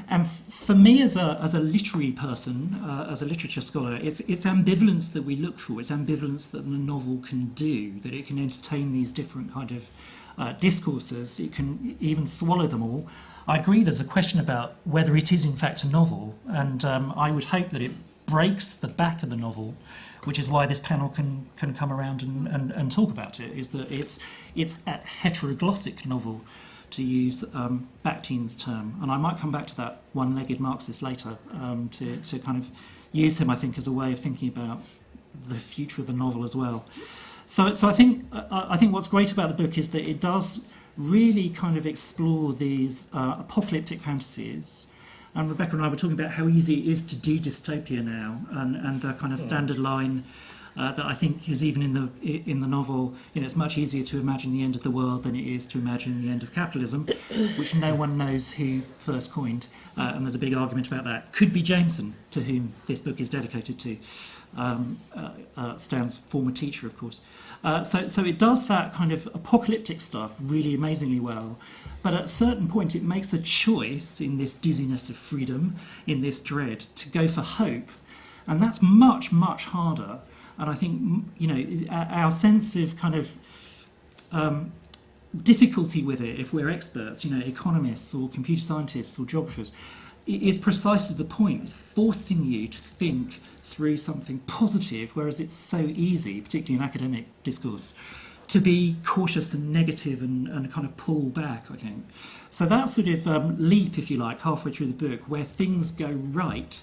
And for me, as a literary person, as a literature scholar, it's ambivalence that we look for. It's ambivalence that the novel can do, that it can entertain these different kind of discourses. It can even swallow them all. I agree there's a question about whether it is in fact a novel, and I would hope that it breaks the back of the novel, which is why this panel can come around and talk about it, is that it's a heteroglossic novel, to use Bakhtin's term. And I might come back to that one-legged Marxist later to kind of use him, I think, as a way of thinking about the future of the novel as well. So I think what's great about the book is that it does really kind of explore these apocalyptic fantasies. And Rebecca and I were talking about how easy it is to do dystopia now, and the kind of standard line that I think is even in the novel. It's much easier to imagine the end of the world than it is to imagine the end of capitalism, which no one knows who first coined, and there's a big argument about that. Could be Jameson, to whom this book is dedicated to, Stan's former teacher, of course. So it does that kind of apocalyptic stuff really amazingly well. But at a certain point, it makes a choice in this dizziness of freedom, in this dread, to go for hope. And that's much, much harder. And I think, our sense of kind of difficulty with it, if we're experts, economists or computer scientists or geographers, is precisely the point. It's forcing you to think through something positive, whereas it's so easy, particularly in academic discourse, to be cautious and negative and kind of pull back, I think. So that sort of leap, if you like, halfway through the book, where things go right,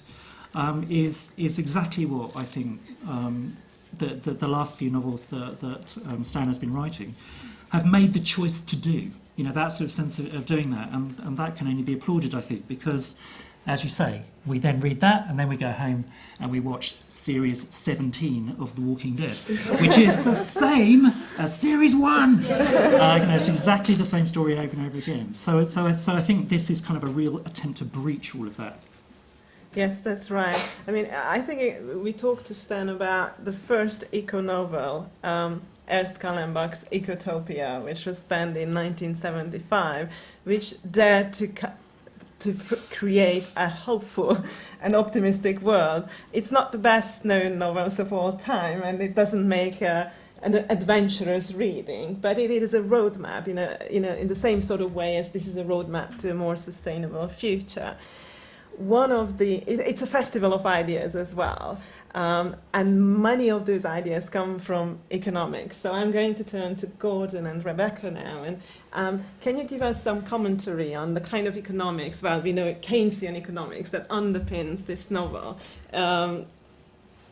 is exactly what I think the last few novels that Stan has been writing have made the choice to do. That sort of sense of doing that. And that can only be applauded, I think, because, as you say, we then read that and then we go home and we watch series 17 of The Walking Dead, which is the same as series 1. It's exactly the same story over and over again. So I think this is kind of a real attempt to breach all of that. Yes, that's right. I mean, I think we talked to Stan about the first eco-novel, Ernst Kallenbach's Ecotopia, which was penned in 1975, which dared to create a hopeful and optimistic world. It's not the best-known novels of all time, and it doesn't make an adventurous reading, but it is a roadmap in the same sort of way as this is a roadmap to a more sustainable future. It's a festival of ideas as well, and many of those ideas come from economics. So I'm going to turn to Gordon and Rebecca now, and can you give us some commentary on the kind of economics, well, we know Keynesian economics, that underpins this novel?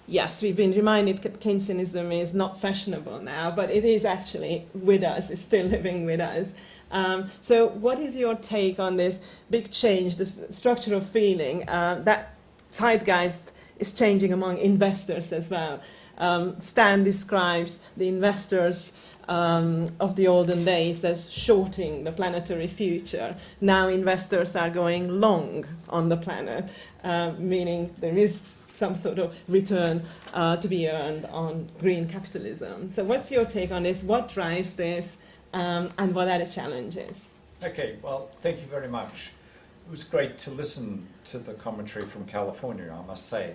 Yes, we've been reminded that Keynesianism is not fashionable now, but it is actually with us, it's still living with us. So what is your take on this big change, this structure of feeling, that zeitgeist is changing among investors as well? Stan describes the investors of the olden days as shorting the planetary future. Now investors are going long on the planet, meaning there is some sort of return to be earned on green capitalism. So what's your take on this? What drives this? And what are the challenges? Okay, well, thank you very much. It was great to listen to the commentary from California, I must say.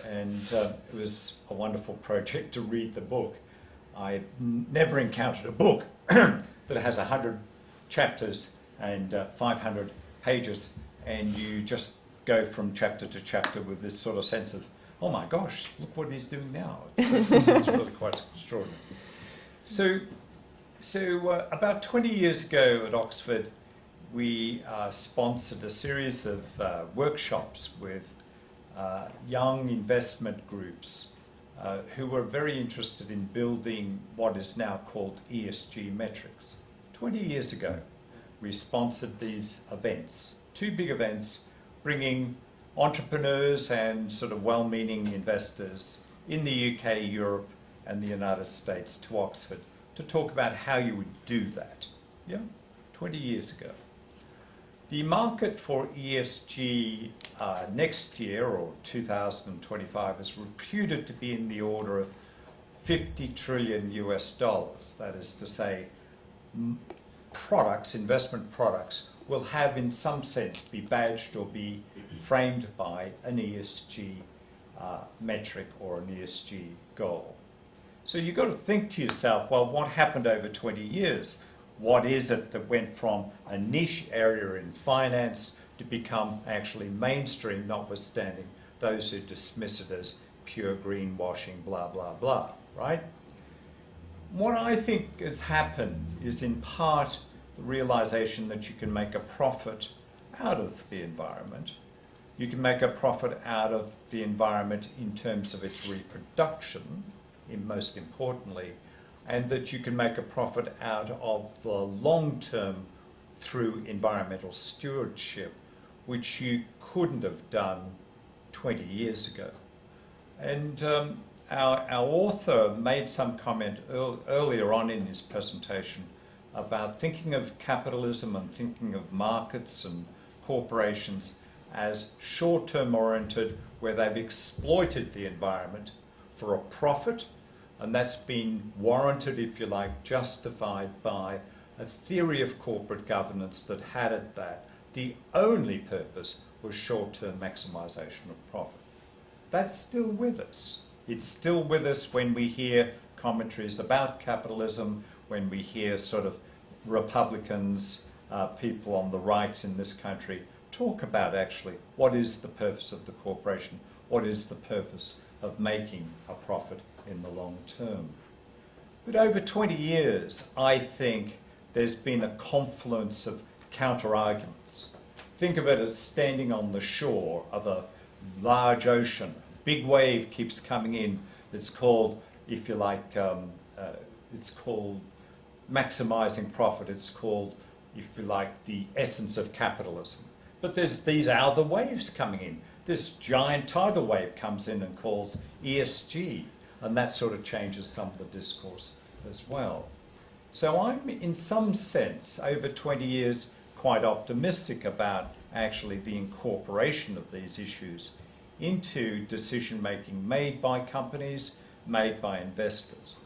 And it was a wonderful project to read the book. I never encountered a book that has 100 chapters and 500 pages, and you just go from chapter to chapter with this sort of sense of, oh my gosh, look what he's doing now. It's really quite extraordinary. So about 20 years ago at Oxford, we sponsored a series of workshops with young investment groups who were very interested in building what is now called ESG metrics. 20 years ago, we sponsored these events, 2 big events, bringing entrepreneurs and sort of well-meaning investors in the UK, Europe, and the United States to Oxford to talk about how you would do that, 20 years ago. The market for ESG next year, or 2025, is reputed to be in the order of $50 trillion US. That is to say, products, investment products, will have in some sense be badged or be framed by an ESG metric or an ESG goal. So you've got to think to yourself, well, what happened over 20 years? What is it that went from a niche area in finance to become actually mainstream, notwithstanding those who dismiss it as pure greenwashing, blah, blah, blah, right? What I think has happened is in part the realization that you can make a profit out of the environment. You can make a profit out of the environment in terms of its reproduction, most importantly, and that you can make a profit out of the long term through environmental stewardship, which you couldn't have done 20 years ago. And our author made some comment earlier on in his presentation about thinking of capitalism and thinking of markets and corporations as short-term oriented, where they've exploited the environment for a profit, and that's been warranted, if you like, justified by a theory of corporate governance that had it that the only purpose was short-term maximisation of profit. That's still with us. It's still with us when we hear commentaries about capitalism, when we hear sort of Republicans, people on the right in this country talk about actually what is the purpose of the corporation, what is the purpose of making a profit in the long term. But over 20 years, I think there's been a confluence of counter-arguments. Think of it as standing on the shore of a large ocean. Big wave keeps coming in. It's called, if you like, it's called maximising profit. It's called, if you like, the essence of capitalism. But there's these other waves coming in. This giant tidal wave comes in and calls ESG, and that sort of changes some of the discourse as well. So I'm, in some sense, over 20 years, quite optimistic about actually the incorporation of these issues into decision-making made by companies, made by investors.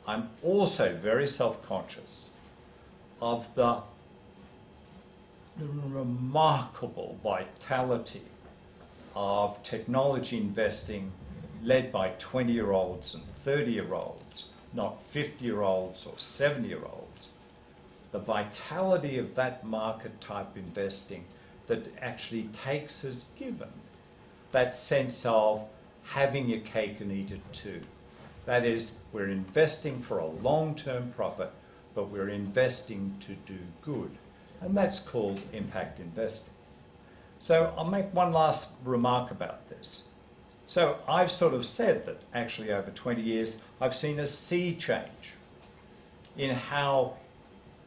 I'm also very self-conscious of the remarkable vitality of technology investing led by 20-year-olds and 30-year-olds, not 50-year-olds or 70-year-olds. The vitality of that market type investing that actually takes as given that sense of having your cake and eat it too. That is, we're investing for a long-term profit, but we're investing to do good. And that's called impact investing. So I'll make one last remark about this. So I've sort of said that actually over 20 years, I've seen a sea change in how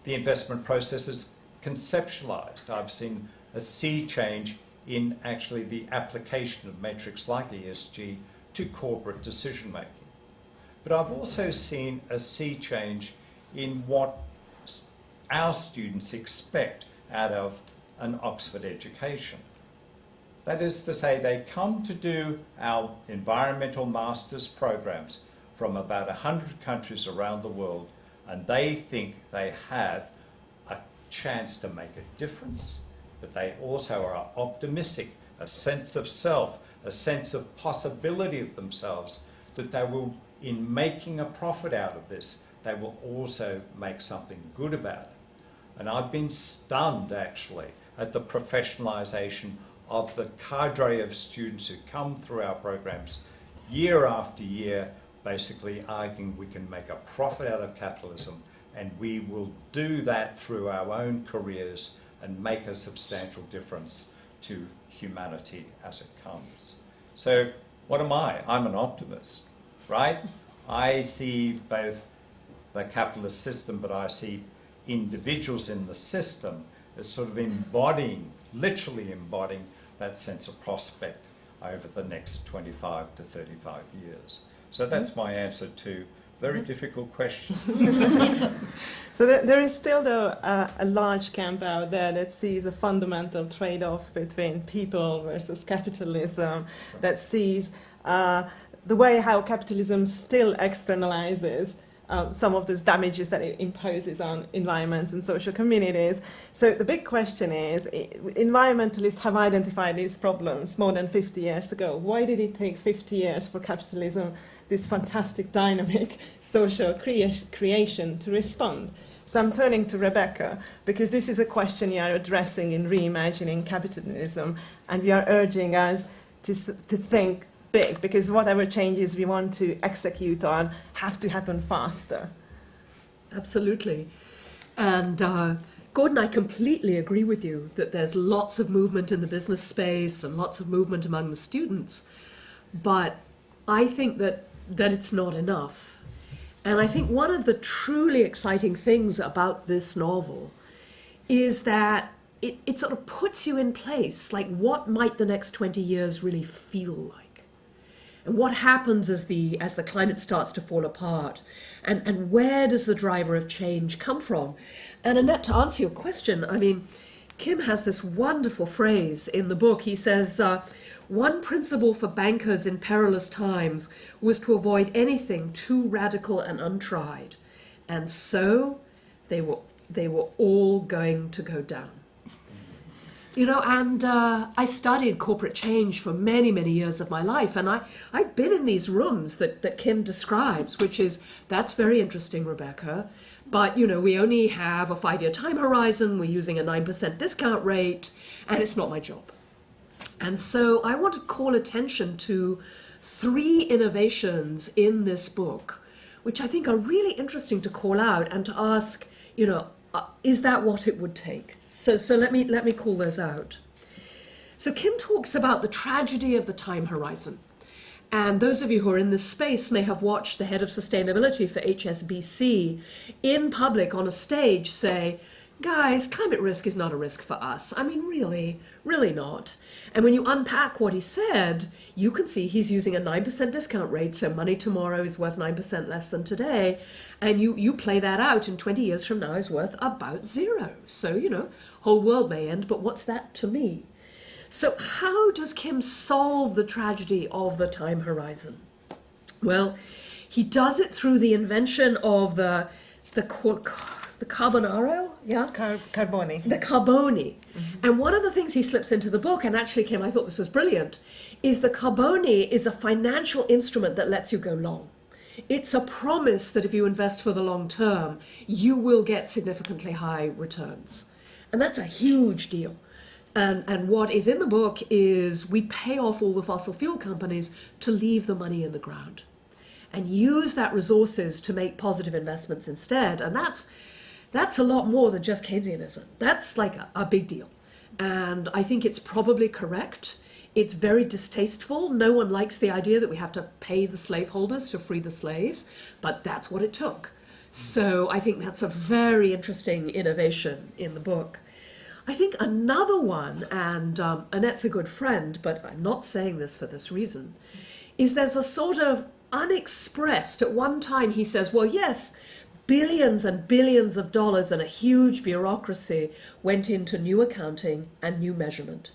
the investment process is conceptualized. I've seen a sea change in actually the application of metrics like ESG to corporate decision making. But I've also seen a sea change in what our students expect out of an Oxford education. That is to say, they come to do our environmental masters programs from about 100 countries around the world, and they think they have a chance to make a difference, but they also are optimistic, a sense of self, a sense of possibility of themselves, that they will, in making a profit out of this, they will also make something good about it. And I've been stunned, actually, at the professionalisation of the cadre of students who come through our programs year after year, basically arguing we can make a profit out of capitalism, and we will do that through our own careers and make a substantial difference to humanity as it comes. So what am I? I'm an optimist, right? I see both the capitalist system, but I see individuals in the system as sort of embodying, literally embodying that sense of prospect over the next 25 to 35 years. So that's my answer to a very difficult question. So there is still, though, a large camp out there that sees a fundamental trade-off between people versus capitalism, that sees the way how capitalism still externalizes some of those damages that it imposes on environments and social communities. So the big question is, environmentalists have identified these problems more than 50 years ago. Why did it take 50 years for capitalism, this fantastic dynamic social creation, to respond? So I'm turning to Rebecca, because this is a question you are addressing in reimagining capitalism, and you are urging us to think big, because whatever changes we want to execute on have to happen faster. Absolutely. And Gordon, I completely agree with you that there's lots of movement in the business space and lots of movement among the students, but I think that it's not enough. And I think one of the truly exciting things about this novel is that it sort of puts you in place, like what might the next 20 years really feel like? and what happens as the climate starts to fall apart, and where does the driver of change come from? And Annette, to answer your question, I mean, Kim has this wonderful phrase in the book. He says, one principle for bankers in perilous times was to avoid anything too radical and untried. And so they were all going to go down. You know, and I studied corporate change for many, many years of my life. And I've been in these rooms that Kim describes, which is, that's very interesting, Rebecca. But, you know, we only have a 5-year time horizon. We're using a 9% discount rate, and it's not my job. And so I want to call attention to 3 innovations in this book, which I think are really interesting to call out and to ask, you know, is that what it would take? So let me call those out. So Kim talks about the tragedy of the time horizon. And those of you who are in this space may have watched the head of sustainability for HSBC in public on a stage say, guys, climate risk is not a risk for us. I mean, really, really not. And when you unpack what he said, you can see he's using a 9% discount rate, so money tomorrow is worth 9% less than today. And you play that out, and 20 years from now is worth about 0. So, you know, whole world may end, but what's that to me? So how does Kim solve the tragedy of the time horizon? Well, he does it through the invention of the carbonaro, yeah? Carboni. The carboni. Mm-hmm. And one of the things he slips into the book, and actually, Kim, I thought this was brilliant, is the carboni is a financial instrument that lets you go long. It's a promise that if you invest for the long term, you will get significantly high returns. And that's a huge deal. And what is in the book is we pay off all the fossil fuel companies to leave the money in the ground and use that resources to make positive investments instead. And that's a lot more than just Keynesianism. That's like a big deal. And I think it's probably correct. It's very distasteful. No one likes the idea that we have to pay the slaveholders to free the slaves, but that's what it took. So I think that's a very interesting innovation in the book. I think another one, and Annette's a good friend, but I'm not saying this for this reason, is there's a sort of unexpressed, at one time he says, well, yes, billions and billions of dollars and a huge bureaucracy went into new accounting and new measurement.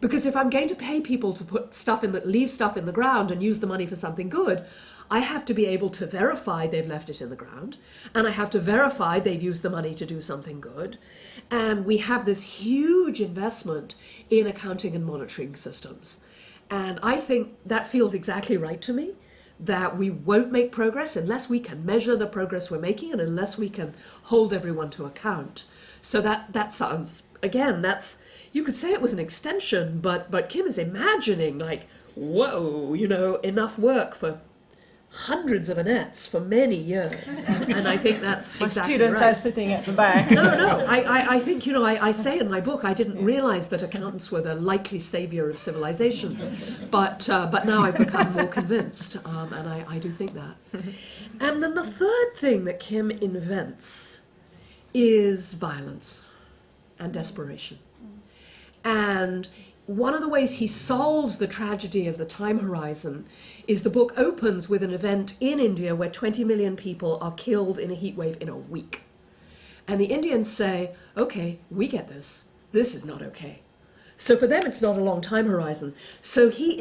Because if I'm going to pay people to put stuff leave stuff in the ground and use the money for something good, I have to be able to verify they've left it in the ground, and I have to verify they've used the money to do something good. And we have this huge investment in accounting and monitoring systems. And I think that feels exactly right to me, that we won't make progress unless we can measure the progress we're making and unless we can hold everyone to account. So that sounds, again, you could say it was an extension, but Kim is imagining, like, whoa, you know, enough work for hundreds of Annettes for many years. And I think that's exactly students right. are sitting at the back. No. I think, you know, I say in my book, I didn't realize that accountants were the likely savior of civilization. But now I've become more convinced, and I do think that. And then the third thing that Kim invents is violence and desperation. And one of the ways he solves the tragedy of the time horizon is the book opens with an event in India where 20 million people are killed in a heat wave in a week. And the Indians say, okay, we get this. This is not okay. So for them, it's not a long time horizon. So he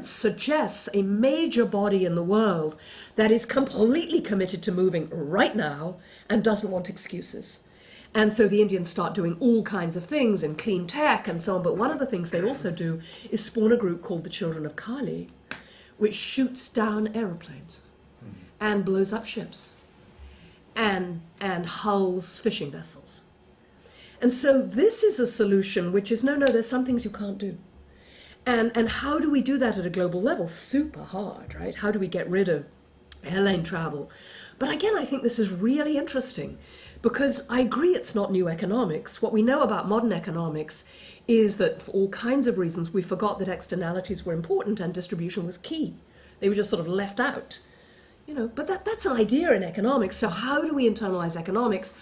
suggests a major body in the world that is completely committed to moving right now and doesn't want excuses. And so the Indians start doing all kinds of things in clean tech and so on. But one of the things they also do is spawn a group called the Children of Kali, which shoots down aeroplanes and blows up ships and hulls fishing vessels. And so this is a solution which is, no, there's some things you can't do. And how do we do that at a global level? Super hard, right? How do we get rid of airline travel? But again, I think this is really interesting because I agree it's not new economics. What we know about modern economics is that for all kinds of reasons, we forgot that externalities were important and distribution was key. They were just sort of left out. You know, but that's an idea in economics. So how do we internalize economics,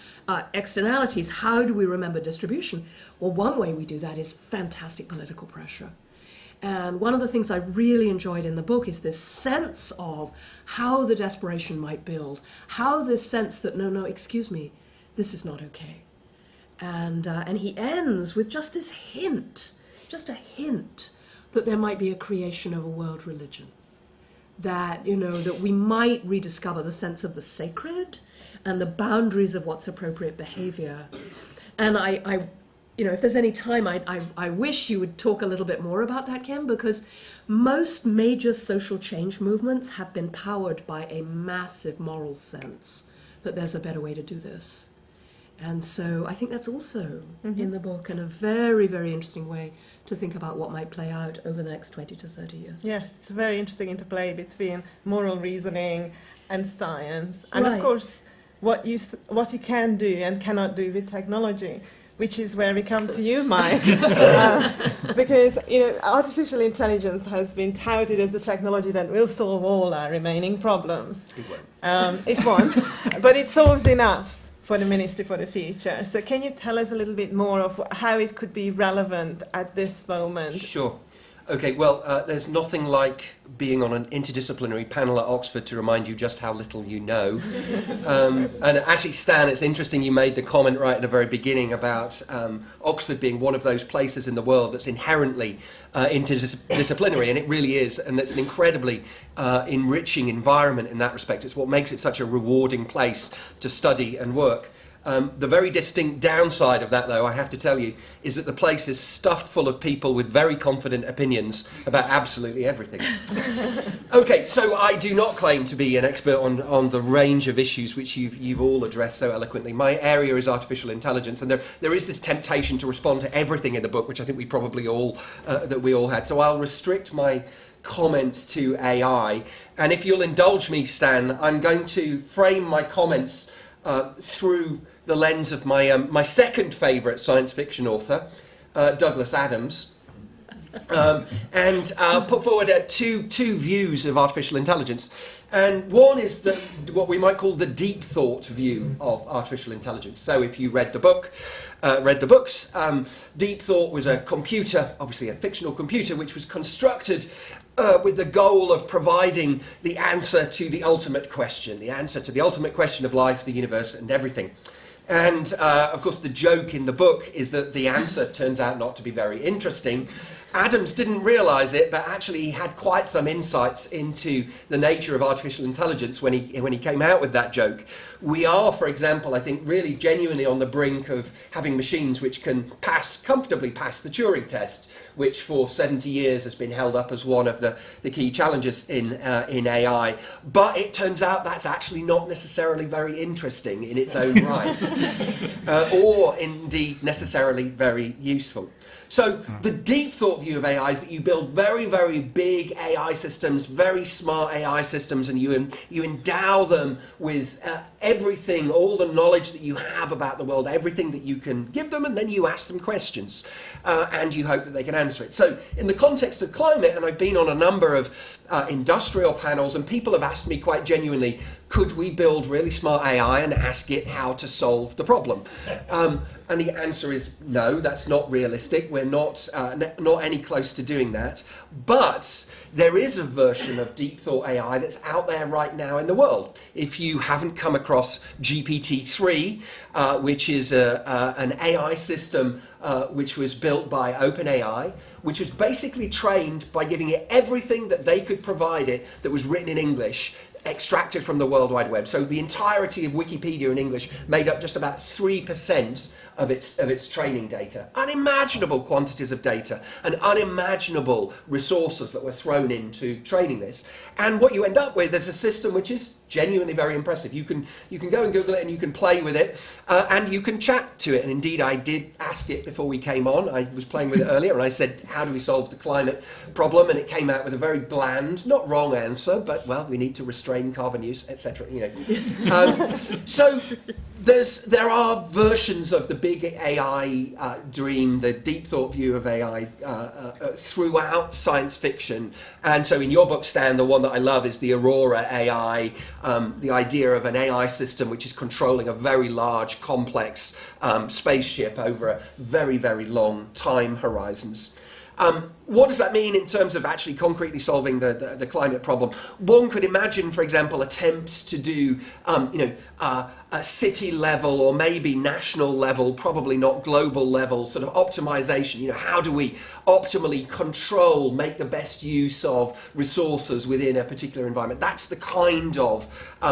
externalities? How do we remember distribution? Well, one way we do that is fantastic political pressure. And one of the things I really enjoyed in the book is this sense of how the desperation might build, how this sense that, no, excuse me, this is not okay. And he ends with just this hint, just a hint, that there might be a creation of a world religion. That, that we might rediscover the sense of the sacred and the boundaries of what's appropriate behavior. And I if there's any time, I wish you would talk a little bit more about that, Kim, because most major social change movements have been powered by a massive moral sense that there's a better way to do this. And so I think that's also in the book, and a very, very interesting way to think about what might play out over the next 20 to 30 years. Yes, it's a very interesting interplay between moral reasoning and science, and Right. of course what you can do and cannot do with technology, which is where we come to you, Mike. Because artificial intelligence has been touted as the technology that will solve all our remaining problems. It won't. It won't, but it solves enough for the Ministry for the Future. So can you tell us a little bit more of how it could be relevant at this moment? Sure. Okay, well, there's nothing like being on an interdisciplinary panel at Oxford to remind you just how little you know. And actually, Stan, it's interesting you made the comment right at the very beginning about Oxford being one of those places in the world that's inherently interdisciplinary, and it really is, and it's an incredibly enriching environment in that respect. It's what makes it such a rewarding place to study and work. The very distinct downside of that, though, I have to tell you, is that the place is stuffed full of people with very confident opinions about absolutely everything. Okay, so I do not claim to be an expert on the range of issues which you've all addressed so eloquently. My area is artificial intelligence, and there is this temptation to respond to everything in the book, which I think we probably all had. So I'll restrict my comments to AI, and if you'll indulge me, Stan, I'm going to frame my comments through the lens of my second favourite science fiction author, Douglas Adams, and put forward two views of artificial intelligence. And one is what we might call the deep thought view of artificial intelligence. So if you read the books, Deep Thought was a computer, obviously a fictional computer, which was constructed with the goal of providing the answer to the ultimate question of life, the universe, and everything. And, of course, the joke in the book is that the answer turns out not to be very interesting. Adams didn't realise it, but actually he had quite some insights into the nature of artificial intelligence when he came out with that joke. We are, for example, I think, really genuinely on the brink of having machines which can comfortably pass the Turing test, which for 70 years has been held up as one of the key challenges in AI. But it turns out that's actually not necessarily very interesting in its own right, or indeed necessarily very useful. So the deep thought view of AI is that you build very, very big AI systems, very smart AI systems, and you endow them with everything, all the knowledge that you have about the world, everything that you can give them, and then you ask them questions, and you hope that they can answer it. So in the context of climate, and I've been on a number of industrial panels, and people have asked me quite genuinely, could we build really smart AI and ask it how to solve the problem? And the answer is no, that's not realistic. We're not any close to doing that. But there is a version of deep thought AI that's out there right now in the world. If you haven't come across GPT-3, which is an AI system which was built by OpenAI, which was basically trained by giving it everything that they could provide it that was written in English, extracted from the World Wide Web. So the entirety of Wikipedia in English made up just about 3% of its training data. Unimaginable quantities of data and unimaginable resources that were thrown into training this. And what you end up with is a system which is genuinely very impressive. You can go and Google it, and you can play with it, and you can chat to it. And indeed, I did ask it before we came on. I was playing with it earlier, and I said, how do we solve the climate problem? And it came out with a very bland, not wrong answer, but, well, we need to restrain carbon use, etc. So there are versions of the big AI dream, the deep thought view of AI throughout science fiction. And so in your book, Stan, the one that I love is the Aurora AI, the idea of an AI system which is controlling a very large, complex spaceship over a very, very long time horizons. What does that mean in terms of actually concretely solving the climate problem? One could imagine, for example, attempts to do, a city level or maybe national level, probably not global level, sort of optimization. How do we optimally control, make the best use of resources within a particular environment? That's the kind of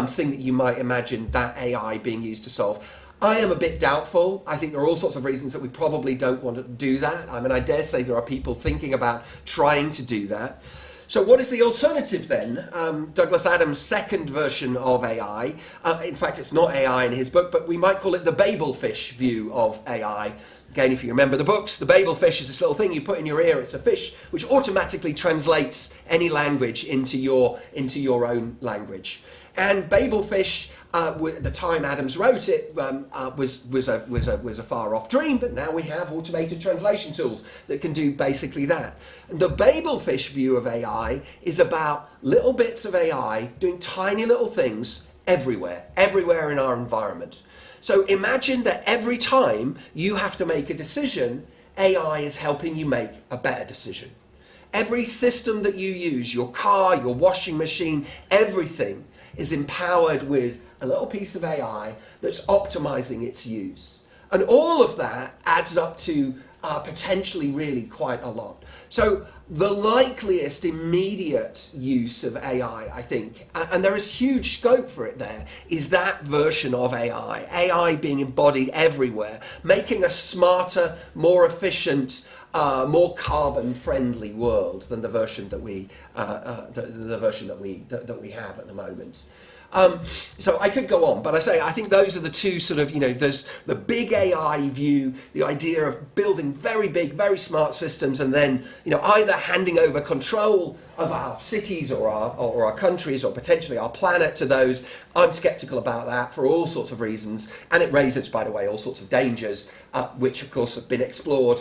thing that you might imagine that AI being used to solve. I am a bit doubtful. I think there are all sorts of reasons that we probably don't want to do that. I mean, I dare say there are people thinking about trying to do that. So what is the alternative then? Douglas Adams' second version of AI, in fact, it's not AI in his book, but we might call it the Babelfish view of AI. Again, if you remember the books, the Babelfish is this little thing you put in your ear. It's a fish which automatically translates any language into your own language. And Babelfish, at the time Adams wrote it, was a far-off dream, but now we have automated translation tools that can do basically that. And the Babelfish view of AI is about little bits of AI doing tiny little things everywhere in our environment. So imagine that every time you have to make a decision, AI is helping you make a better decision. Every system that you use, your car, your washing machine, everything is empowered with a little piece of AI that's optimizing its use. And all of that adds up to potentially really quite a lot. So the likeliest immediate use of AI, I think, and there is huge scope for it there, is that version of AI. AI being embodied everywhere, making a smarter, more efficient, more carbon-friendly world than the version that we have at the moment. So I could go on, but I think those are the two sort of, there's the big AI view, the idea of building very big, very smart systems, and then, either handing over control of our cities or our countries or potentially our planet to those. I'm sceptical about that for all sorts of reasons, and it raises, by the way, all sorts of dangers, which of course have been explored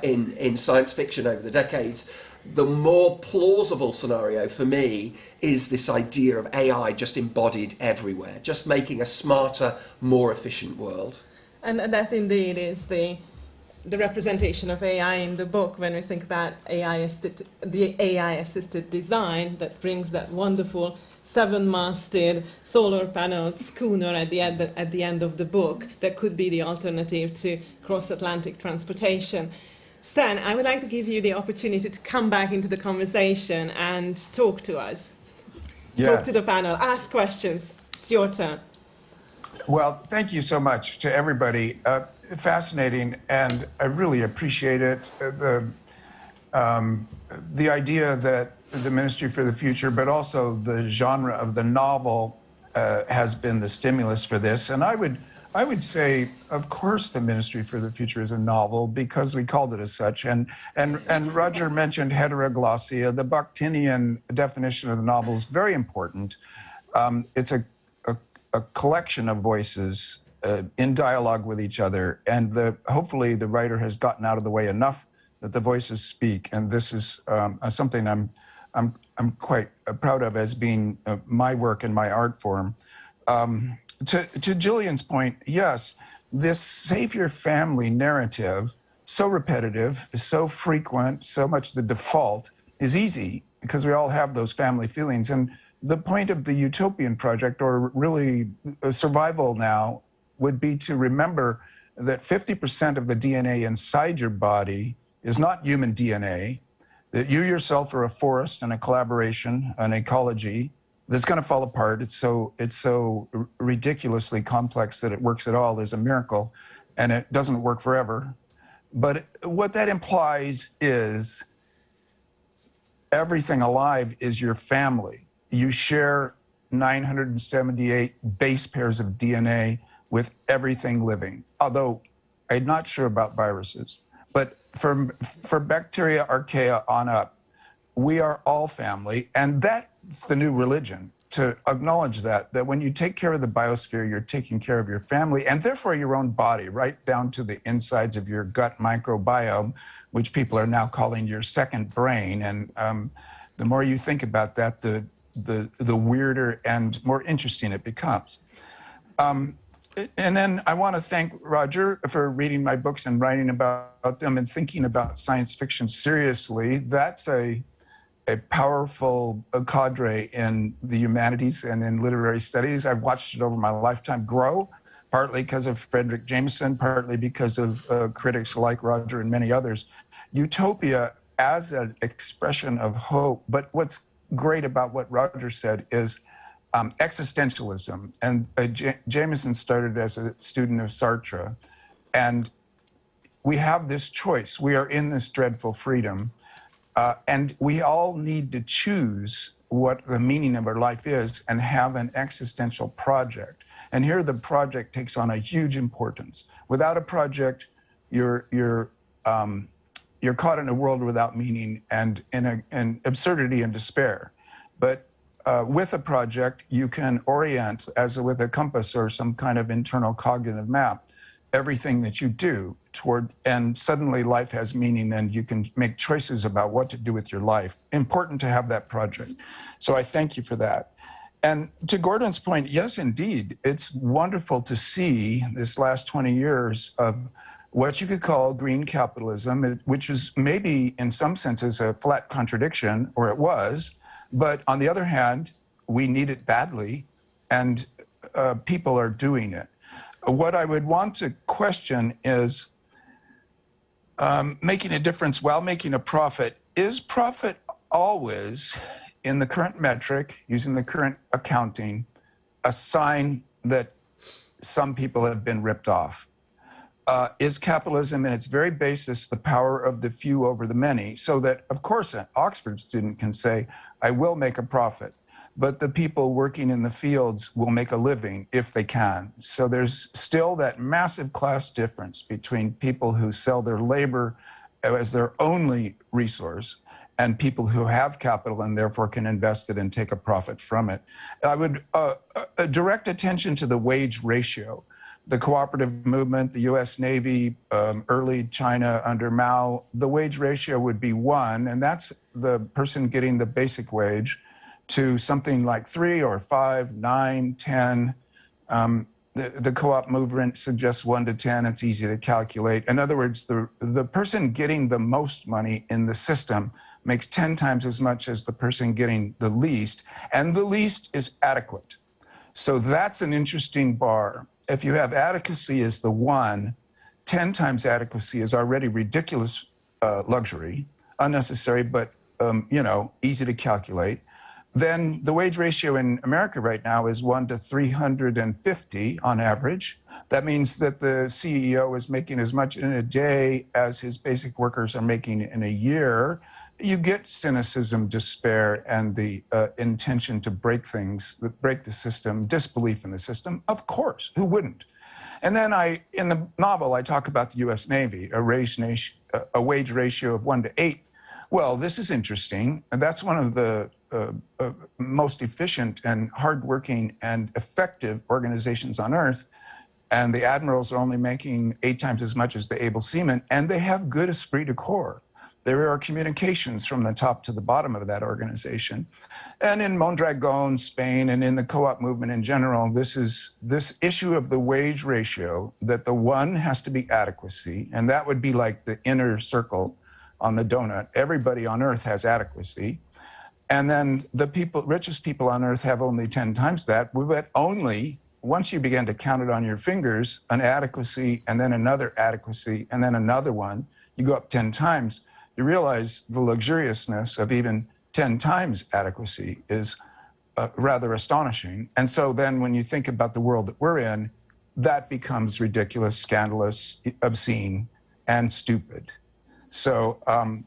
in science fiction over the decades. The more plausible scenario for me is this idea of AI just embodied everywhere, just making a smarter, more efficient world. And that indeed is the representation of AI in the book when we think about the AI-assisted design that brings that wonderful 7-masted solar-paneled schooner at the end of the book that could be the alternative to cross-Atlantic transportation. Stan, I would like to give you the opportunity to come back into the conversation and talk to us. Yes. Talk to the panel, ask questions. It's your turn. Well, thank you so much to everybody. Fascinating, and I really appreciate it. The idea that the Ministry for the Future, but also the genre of the novel has been the stimulus for this. And I would say, of course, the Ministry for the Future is a novel because we called it as such. And Roger mentioned heteroglossia. The Bakhtinian definition of the novel is very important. It's a collection of voices in dialogue with each other, and hopefully the writer has gotten out of the way enough that the voices speak. And this is something I'm quite proud of as being my work and my art form. To Gillian's point, yes, this savior family narrative, so repetitive, so frequent, so much the default, is easy because we all have those family feelings. And the point of the utopian project, or really survival now, would be to remember that 50% of the DNA inside your body is not human DNA, that you yourself are a forest and a collaboration, an ecology, that's going to fall apart. It's so ridiculously complex that it works at all is a miracle, and it doesn't work forever. But what that implies is everything alive is your family. You share 978 base pairs of DNA with everything living. Although I'm not sure about viruses, but for bacteria, archaea on up, we are all family, and that's the new religion, to acknowledge that when you take care of the biosphere, you're taking care of your family, and therefore your own body, right down to the insides of your gut microbiome, which people are now calling your second brain. And the more you think about that, the weirder and more interesting it becomes. and then I want to thank Roger for reading my books and writing about them and thinking about science fiction seriously. That's a powerful cadre in the humanities and in literary studies. I've watched it over my lifetime grow, partly because of Frederick Jameson, partly because of critics like Roger and many others. Utopia as an expression of hope. But what's great about what Roger said is existentialism. And Jameson started as a student of Sartre. And we have this choice. We are in this dreadful freedom. And we all need to choose what the meaning of our life is and have an existential project. And here the project takes on a huge importance. Without a project, you're caught in a world without meaning and in absurdity and despair. But with a project, you can orient, as with a compass or some kind of internal cognitive map, everything that you do toward, and suddenly life has meaning and you can make choices about what to do with your life. Important to have that project. So I thank you for that. And to Gordon's point, yes, indeed, it's wonderful to see this last 20 years of what you could call green capitalism, which is maybe in some senses a flat contradiction, or it was, but on the other hand, we need it badly, and people are doing it. What I would want to question is making a difference while making a profit. Is profit always, in the current metric, using the current accounting, a sign that some people have been ripped off? Is capitalism in its very basis the power of the few over the many? So that, of course, an Oxford student can say, I will make a profit, but the people working in the fields will make a living if they can. So there's still that massive class difference between people who sell their labor as their only resource and people who have capital and therefore can invest it and take a profit from it. I would direct attention to the wage ratio. The cooperative movement, the US Navy, early China under Mao, the wage ratio would be 1, and that's the person getting the basic wage, to something like 3 or 5, 9, 10. The co-op movement suggests 1 to 10. It's easy to calculate. In other words, the person getting the most money in the system makes 10 times as much as the person getting the least, and the least is adequate. So that's an interesting bar. If you have adequacy as the 1, 10 times adequacy is already ridiculous luxury, unnecessary, but easy to calculate. Then the wage ratio in America right now is 1 to 350 on average. That means that the CEO is making as much in a day as his basic workers are making in a year. You get cynicism, despair, and the intention to break things, break the system, disbelief in the system. Of course, who wouldn't? And then in the novel, I talk about the US Navy, a wage ratio of 1 to 8. Well, this is interesting. And that's one of the most efficient and hardworking and effective organizations on Earth. And the admirals are only making 8 times as much as the able seamen, and they have good esprit de corps. There are communications from the top to the bottom of that organization. And in Mondragon, Spain, and in the co-op movement in general, this issue of the wage ratio, that the 1 has to be adequacy, and that would be like the inner circle on the donut. Everybody on Earth has adequacy. And then the richest people on Earth have only 10 times that, but only, once you begin to count it on your fingers, an adequacy, and then another adequacy, and then another one, you go up 10 times. You realize the luxuriousness of even 10 times adequacy is rather astonishing. And so then when you think about the world that we're in, that becomes ridiculous, scandalous, obscene, and stupid. So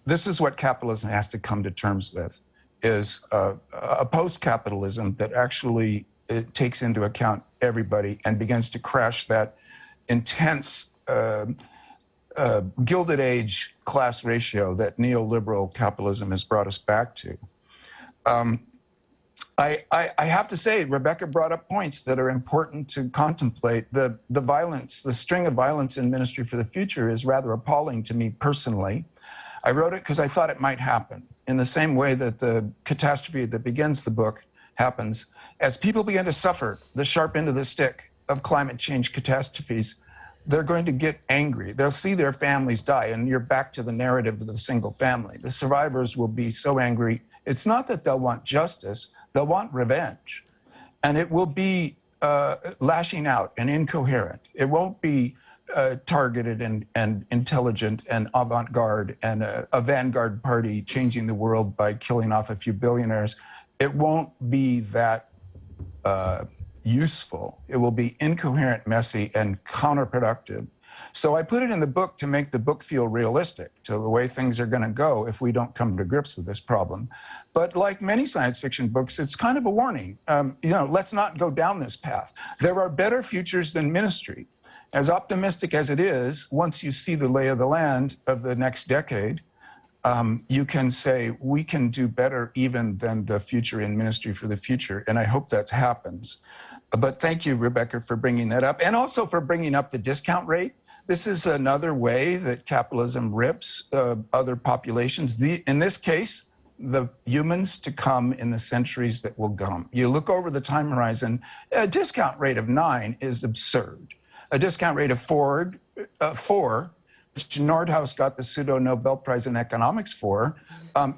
this is what capitalism has to come to terms with, is a post-capitalism that actually takes into account everybody and begins to crash that intense Gilded Age class ratio that neoliberal capitalism has brought us back to. I have to say, Rebecca brought up points that are important to contemplate. The violence, the string of violence in Ministry for the Future is rather appalling to me personally. I wrote it because I thought it might happen, in the same way that the catastrophe that begins the book happens. As people begin to suffer the sharp end of the stick, of climate change catastrophes, they're going to get angry. They'll see their families die, and you're back to the narrative of the single family. The survivors will be so angry. It's not that they'll want justice, they'll want revenge. And it will be lashing out and incoherent. It won't be targeted and intelligent and avant-garde and a vanguard party changing the world by killing off a few billionaires. It won't be that useful. It will be incoherent, messy, and counterproductive. So I put it in the book to make the book feel realistic to the way things are going to go if we don't come to grips with this problem. But like many science fiction books, it's kind of a warning. Let's not go down this path. There are better futures than ministry. As optimistic as it is, once you see the lay of the land of the next decade, you can say, we can do better even than the future in ministry for the future. And I hope that happens. But thank you, Rebecca, for bringing that up. And also for bringing up the discount rate. This is another way that capitalism rips other populations. In this case, the humans to come in the centuries that will come. You look over the time horizon, a discount rate of 9 is absurd. A discount rate of 4, which Nordhaus got the pseudo-Nobel Prize in economics for,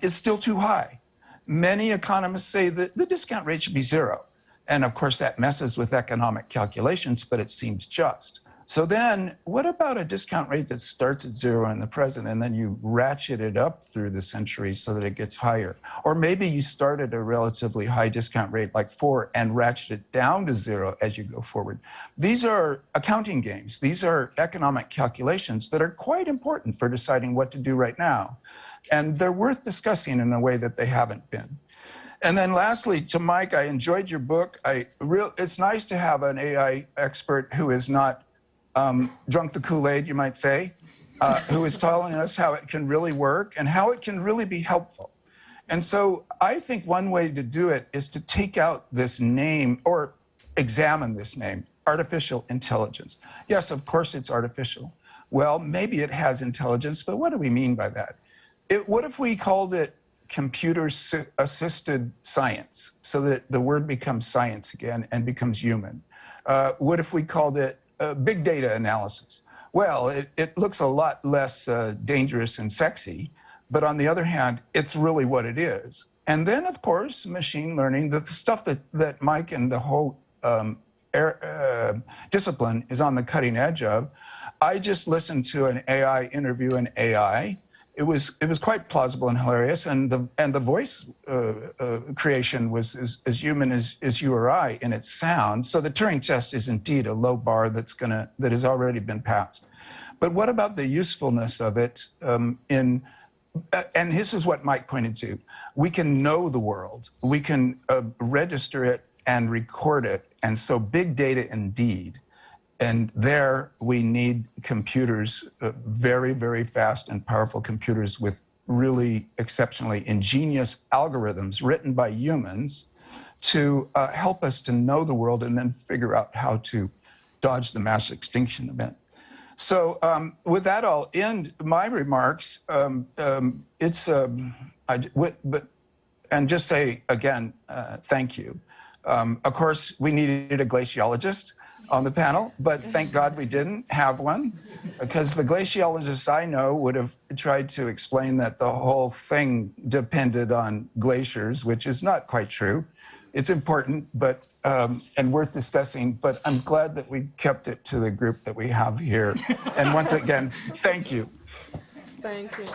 is still too high. Many economists say that the discount rate should be 0. And of course, that messes with economic calculations, but it seems just. So then, what about a discount rate that starts at 0 in the present, and then you ratchet it up through the centuries so that it gets higher? Or maybe you start at a relatively high discount rate like 4 and ratchet it down to 0 as you go forward. These are accounting games. These are economic calculations that are quite important for deciding what to do right now. And they're worth discussing in a way that they haven't been. And then lastly, to Mike, I enjoyed your book. It's nice to have an AI expert who is not drunk the Kool-Aid, you might say, who is telling us how it can really work and how it can really be helpful. And so I think one way to do it is to take out this name or examine this name, artificial intelligence. Yes, of course it's artificial. Well, maybe it has intelligence, but what do we mean by that? What if we called it computer-assisted science so that the word becomes science again and becomes human? What if we called it big data analysis? Well, it looks a lot less dangerous and sexy, but on the other hand, it's really what it is. And then, of course, machine learning, the stuff that Mike and the whole discipline is on the cutting edge of. I just listened to an AI interview in AI. It was quite plausible and hilarious, and the voice creation was as human as you or I in its sound. So the Turing test is indeed a low bar that has already been passed. But what about the usefulness of it? And this is what Mike pointed to. We can know the world. We can register it and record it, and so big data indeed. And there we need computers, very, very fast and powerful computers with really exceptionally ingenious algorithms written by humans to help us to know the world and then figure out how to dodge the mass extinction event. So with that, I'll end my remarks. And just say again, thank you. Of course, we needed a glaciologist on the panel, but thank God we didn't have one, because the glaciologists I know would have tried to explain that the whole thing depended on glaciers, which is not quite true. It's important, but and worth discussing, but I'm glad that we kept it to the group that we have here. And once again, thank you. Thank you.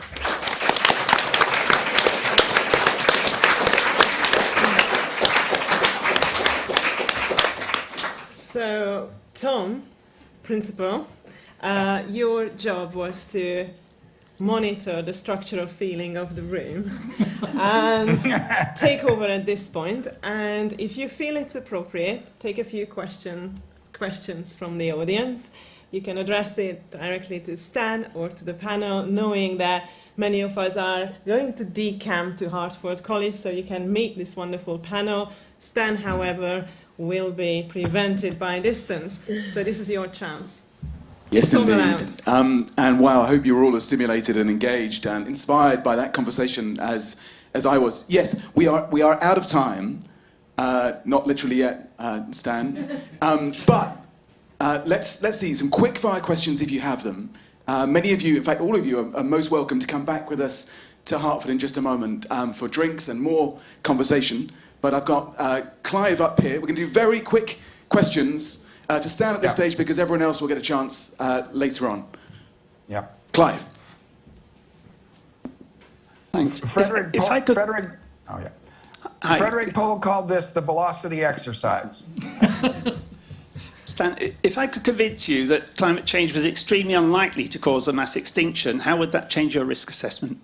So, Tom, principal, your job was to monitor the structural feeling of the room and take over at this point. And if you feel it's appropriate, take a few questions from the audience. You can address it directly to Stan or to the panel, knowing that many of us are going to decamp to Hertford College, so you can meet this wonderful panel. Stan, however, will be prevented by distance. So this is your chance. Yes, indeed. And wow, I hope you were all as stimulated and engaged and inspired by that conversation as I was. Yes, we are out of time. Not literally yet, Stan. But let's see some quick fire questions if you have them. Many of you, in fact, all of you are most welcome to come back with us to Hertford in just a moment for drinks and more conversation. But I've got Clive up here. We're going to do very quick questions to stand at this stage because everyone else will get a chance later on. Yeah. Clive. Thanks. Frederick Pohl called this the velocity exercise. Stan, if I could convince you that climate change was extremely unlikely to cause a mass extinction, how would that change your risk assessment?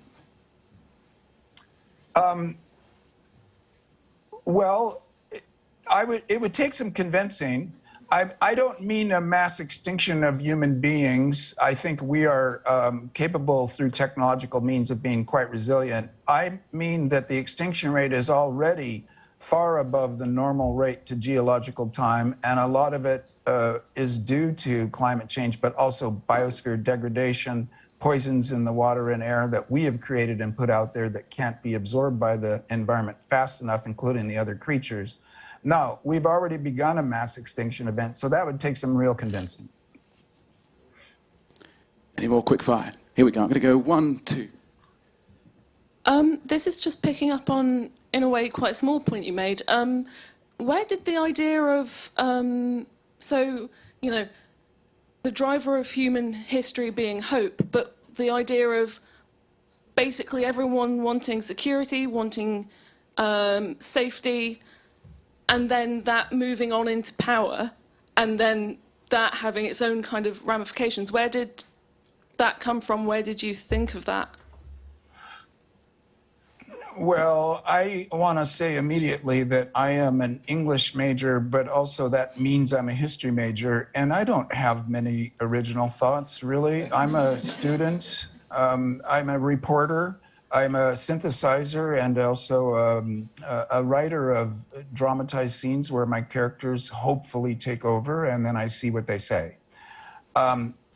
Well, it would take some convincing. I don't mean a mass extinction of human beings. I think we are capable through technological means of being quite resilient. I mean that the extinction rate is already far above the normal rate to geological time, and a lot of it is due to climate change, but also biosphere degradation, poisons in the water and air that we have created and put out there that can't be absorbed by the environment fast enough, including the other creatures. Now, we've already begun a mass extinction event, so that would take some real convincing. Any more quick fire? Here we go. I'm going to go 1, 2. This is just picking up on, in a way, quite a small point you made. Where did the idea of, the driver of human history being hope, but the idea of basically everyone wanting security, wanting safety, and then that moving on into power, and then that having its own kind of ramifications. Where did that come from? Where did you think of that? Well, I want to say immediately that I am an English major, but also that means I'm a history major, and I don't have many original thoughts, really. I'm a student, I'm a reporter, I'm a synthesizer, and also a writer of dramatized scenes where my characters hopefully take over, and then I see what they say.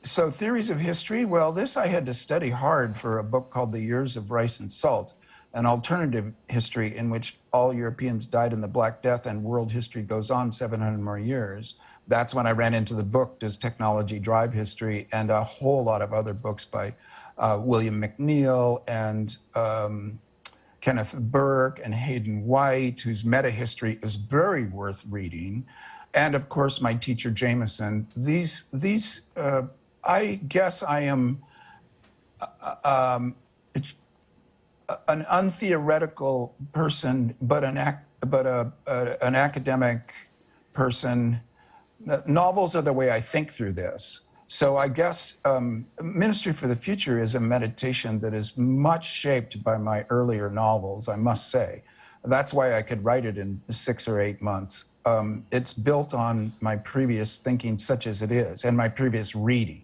So theories of history, well, this I had to study hard for a book called The Years of Rice and Salt, an alternative history in which all Europeans died in the Black Death and world history goes on 700 more years. That's when I ran into the book, Does Technology Drive History? And a whole lot of other books by William McNeill and Kenneth Burke and Hayden White, whose meta-history is very worth reading. And of course, my teacher, Jameson. I guess I am an untheoretical person, but an academic person. Novels are the way I think through this. So I guess Ministry for the Future is a meditation that is much shaped by my earlier novels, I must say. That's why I could write it in 6 or 8 months. It's built on my previous thinking, such as it is, and my previous reading.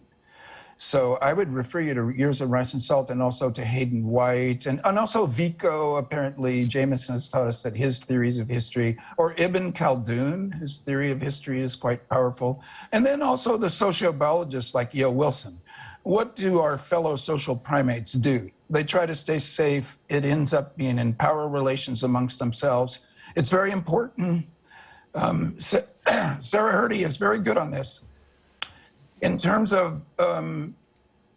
So I would refer you to Years of Rice and Salt and also to Hayden White and also Vico. Apparently, Jameson has taught us that his theories of history, or Ibn Khaldun, his theory of history is quite powerful. And then also the sociobiologists like E.O. Wilson. What do our fellow social primates do? They try to stay safe. It ends up being in power relations amongst themselves. It's very important. Sarah Hurdy is very good on this. In terms of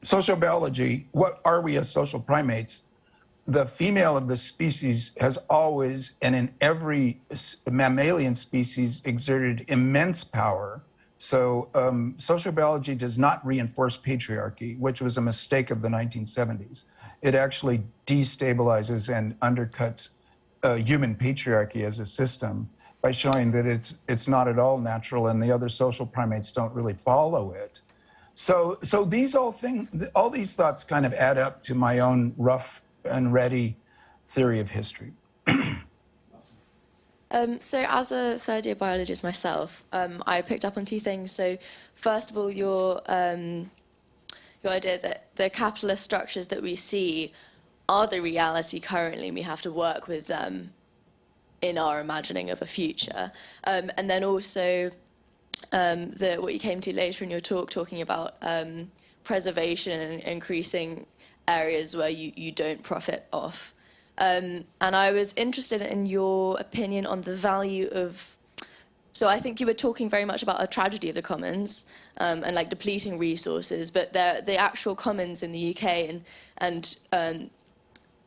sociobiology, what are we as social primates? The female of the species has always, and in every mammalian species, exerted immense power. So sociobiology does not reinforce patriarchy, which was a mistake of the 1970s. It actually destabilizes and undercuts human patriarchy as a system by showing that it's not at all natural and the other social primates don't really follow it. So all these thoughts kind of add up to my own rough and ready theory of history. So as a third-year biologist myself, I picked up on 2 things. So first of all, your idea that the capitalist structures that we see are the reality currently, and we have to work with them in our imagining of a future. And then also what you came to later in your talk, talking about preservation and increasing areas where you don't profit off. And I was interested in your opinion on the value of So I think you were talking very much about a tragedy of the commons and like depleting resources, but the actual commons in the UK and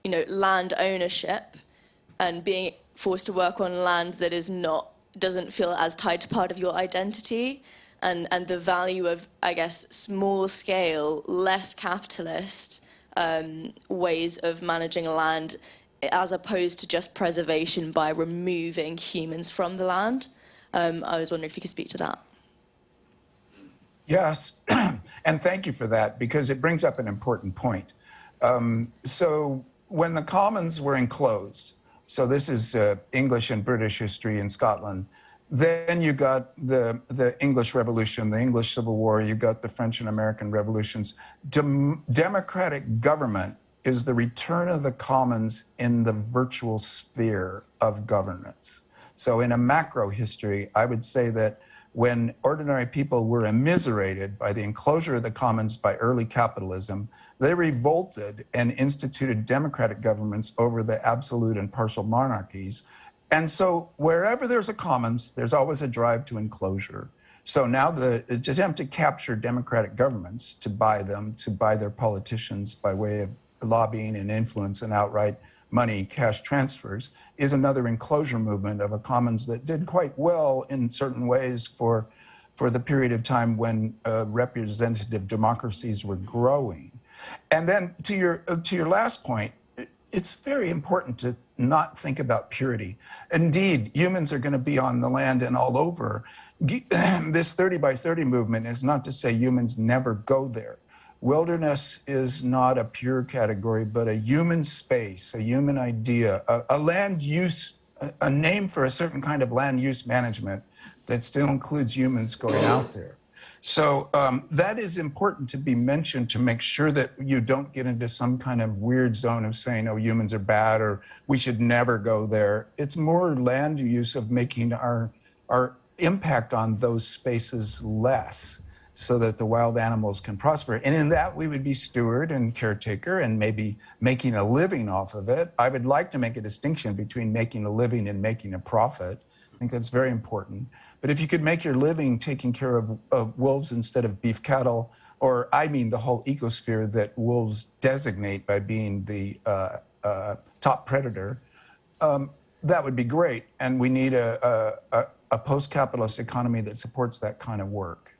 you know, land ownership and being forced to work on land that doesn't feel as tied to part of your identity, and the value of, I guess, small scale, less capitalist ways of managing land, as opposed to just preservation by removing humans from the land. I was wondering if you could speak to that. Yes, and thank you for that, because it brings up an important point. So when the commons were enclosed, so this is English and British history in Scotland, then you got the English Revolution, the English Civil War, you got the French and American revolutions. Democratic government is the return of the commons in the virtual sphere of governance. So in a macro history, I would say that when ordinary people were immiserated by the enclosure of the commons by early capitalism, they revolted and instituted democratic governments over the absolute and partial monarchies. And so wherever there's a commons, there's always a drive to enclosure. So now the attempt to capture democratic governments, to buy them, to buy their politicians by way of lobbying and influence and outright money, cash transfers, is another enclosure movement of a commons that did quite well in certain ways for the period of time when representative democracies were growing. And then to your last point, it's very important to not think about purity. Indeed, humans are going to be on the land and all over. This 30 by 30 movement is not to say humans never go there. Wilderness is not a pure category, but a human space, a human idea, a land use, a name for a certain kind of land use management that still includes humans going out there. So that is important to be mentioned, to make sure that you don't get into some kind of weird zone of saying, oh, humans are bad or we should never go there. It's more land use of making our impact on those spaces less, so that the wild animals can prosper. And in that, we would be steward and caretaker and maybe making a living off of it. I would like to make a distinction between making a living and making a profit. I think that's very important. But if you could make your living taking care of wolves instead of beef cattle, or I mean the whole ecosphere that wolves designate by being the top predator, that would be great. And we need a post-capitalist economy that supports that kind of work.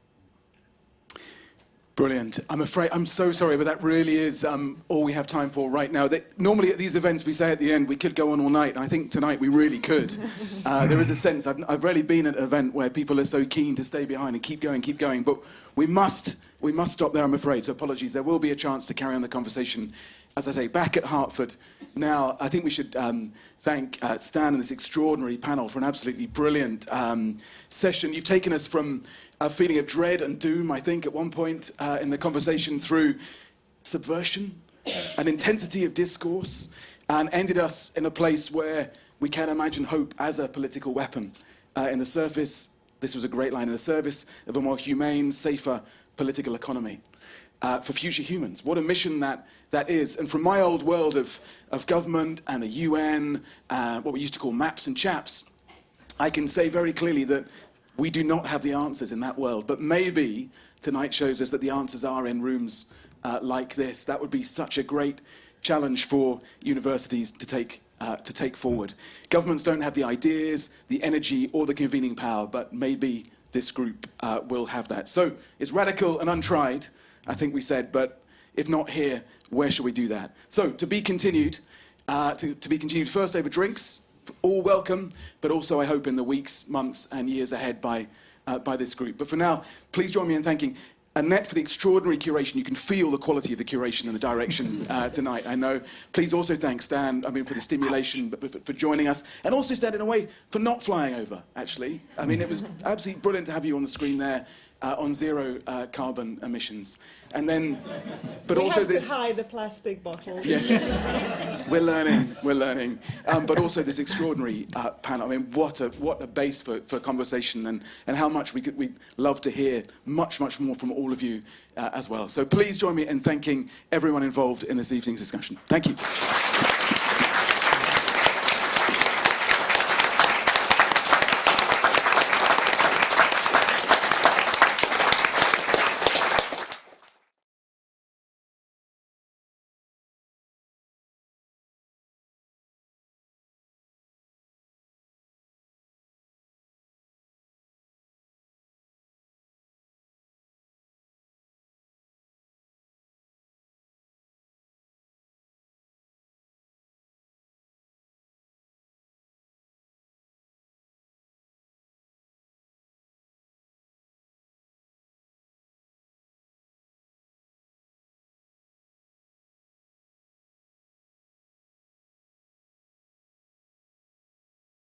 Brilliant. I'm afraid, I'm so sorry, but that really is all we have time for right now. Normally at these events we say at the end we could go on all night, and I think tonight we really could. There is a sense, I've rarely been at an event where people are so keen to stay behind and keep going, but we must stop there, I'm afraid, so apologies. There will be a chance to carry on the conversation, as I say, back at Hertford. Now, I think we should thank Stan and this extraordinary panel for an absolutely brilliant session. You've taken us from a feeling of dread and doom, I think, at one point in the conversation, through subversion, an intensity of discourse, and ended us in a place where we can imagine hope as a political weapon. In the surface, this was a great line, in the service of a more humane, safer political economy for future humans. What a mission that is. And from my old world of government and the UN, what we used to call maps and chaps, I can say very clearly that we do not have the answers in that world, but maybe tonight shows us that the answers are in rooms like this. That would be such a great challenge for universities to take forward. Governments don't have the ideas, the energy, or the convening power, but maybe this group will have that. So it's radical and untried, I think we said, but if not here, where shall we do that? So to be continued, first over drinks. All welcome, but also I hope in the weeks, months and years ahead by this group. But for now, please join me in thanking Annette for the extraordinary curation. You can feel the quality of the curation and the direction tonight, I know. Please also thank Stan, for the stimulation, but for joining us. And also Stan, in a way, for not flying over, actually. It was absolutely brilliant to have you on the screen there on zero carbon emissions. And then, but also this... We have to hide the plastic bottles. Yes, we're learning. But also this extraordinary panel. What a base for conversation, and how much we'd love to hear much more from all of you as well. So please join me in thanking everyone involved in this evening's discussion. Thank you.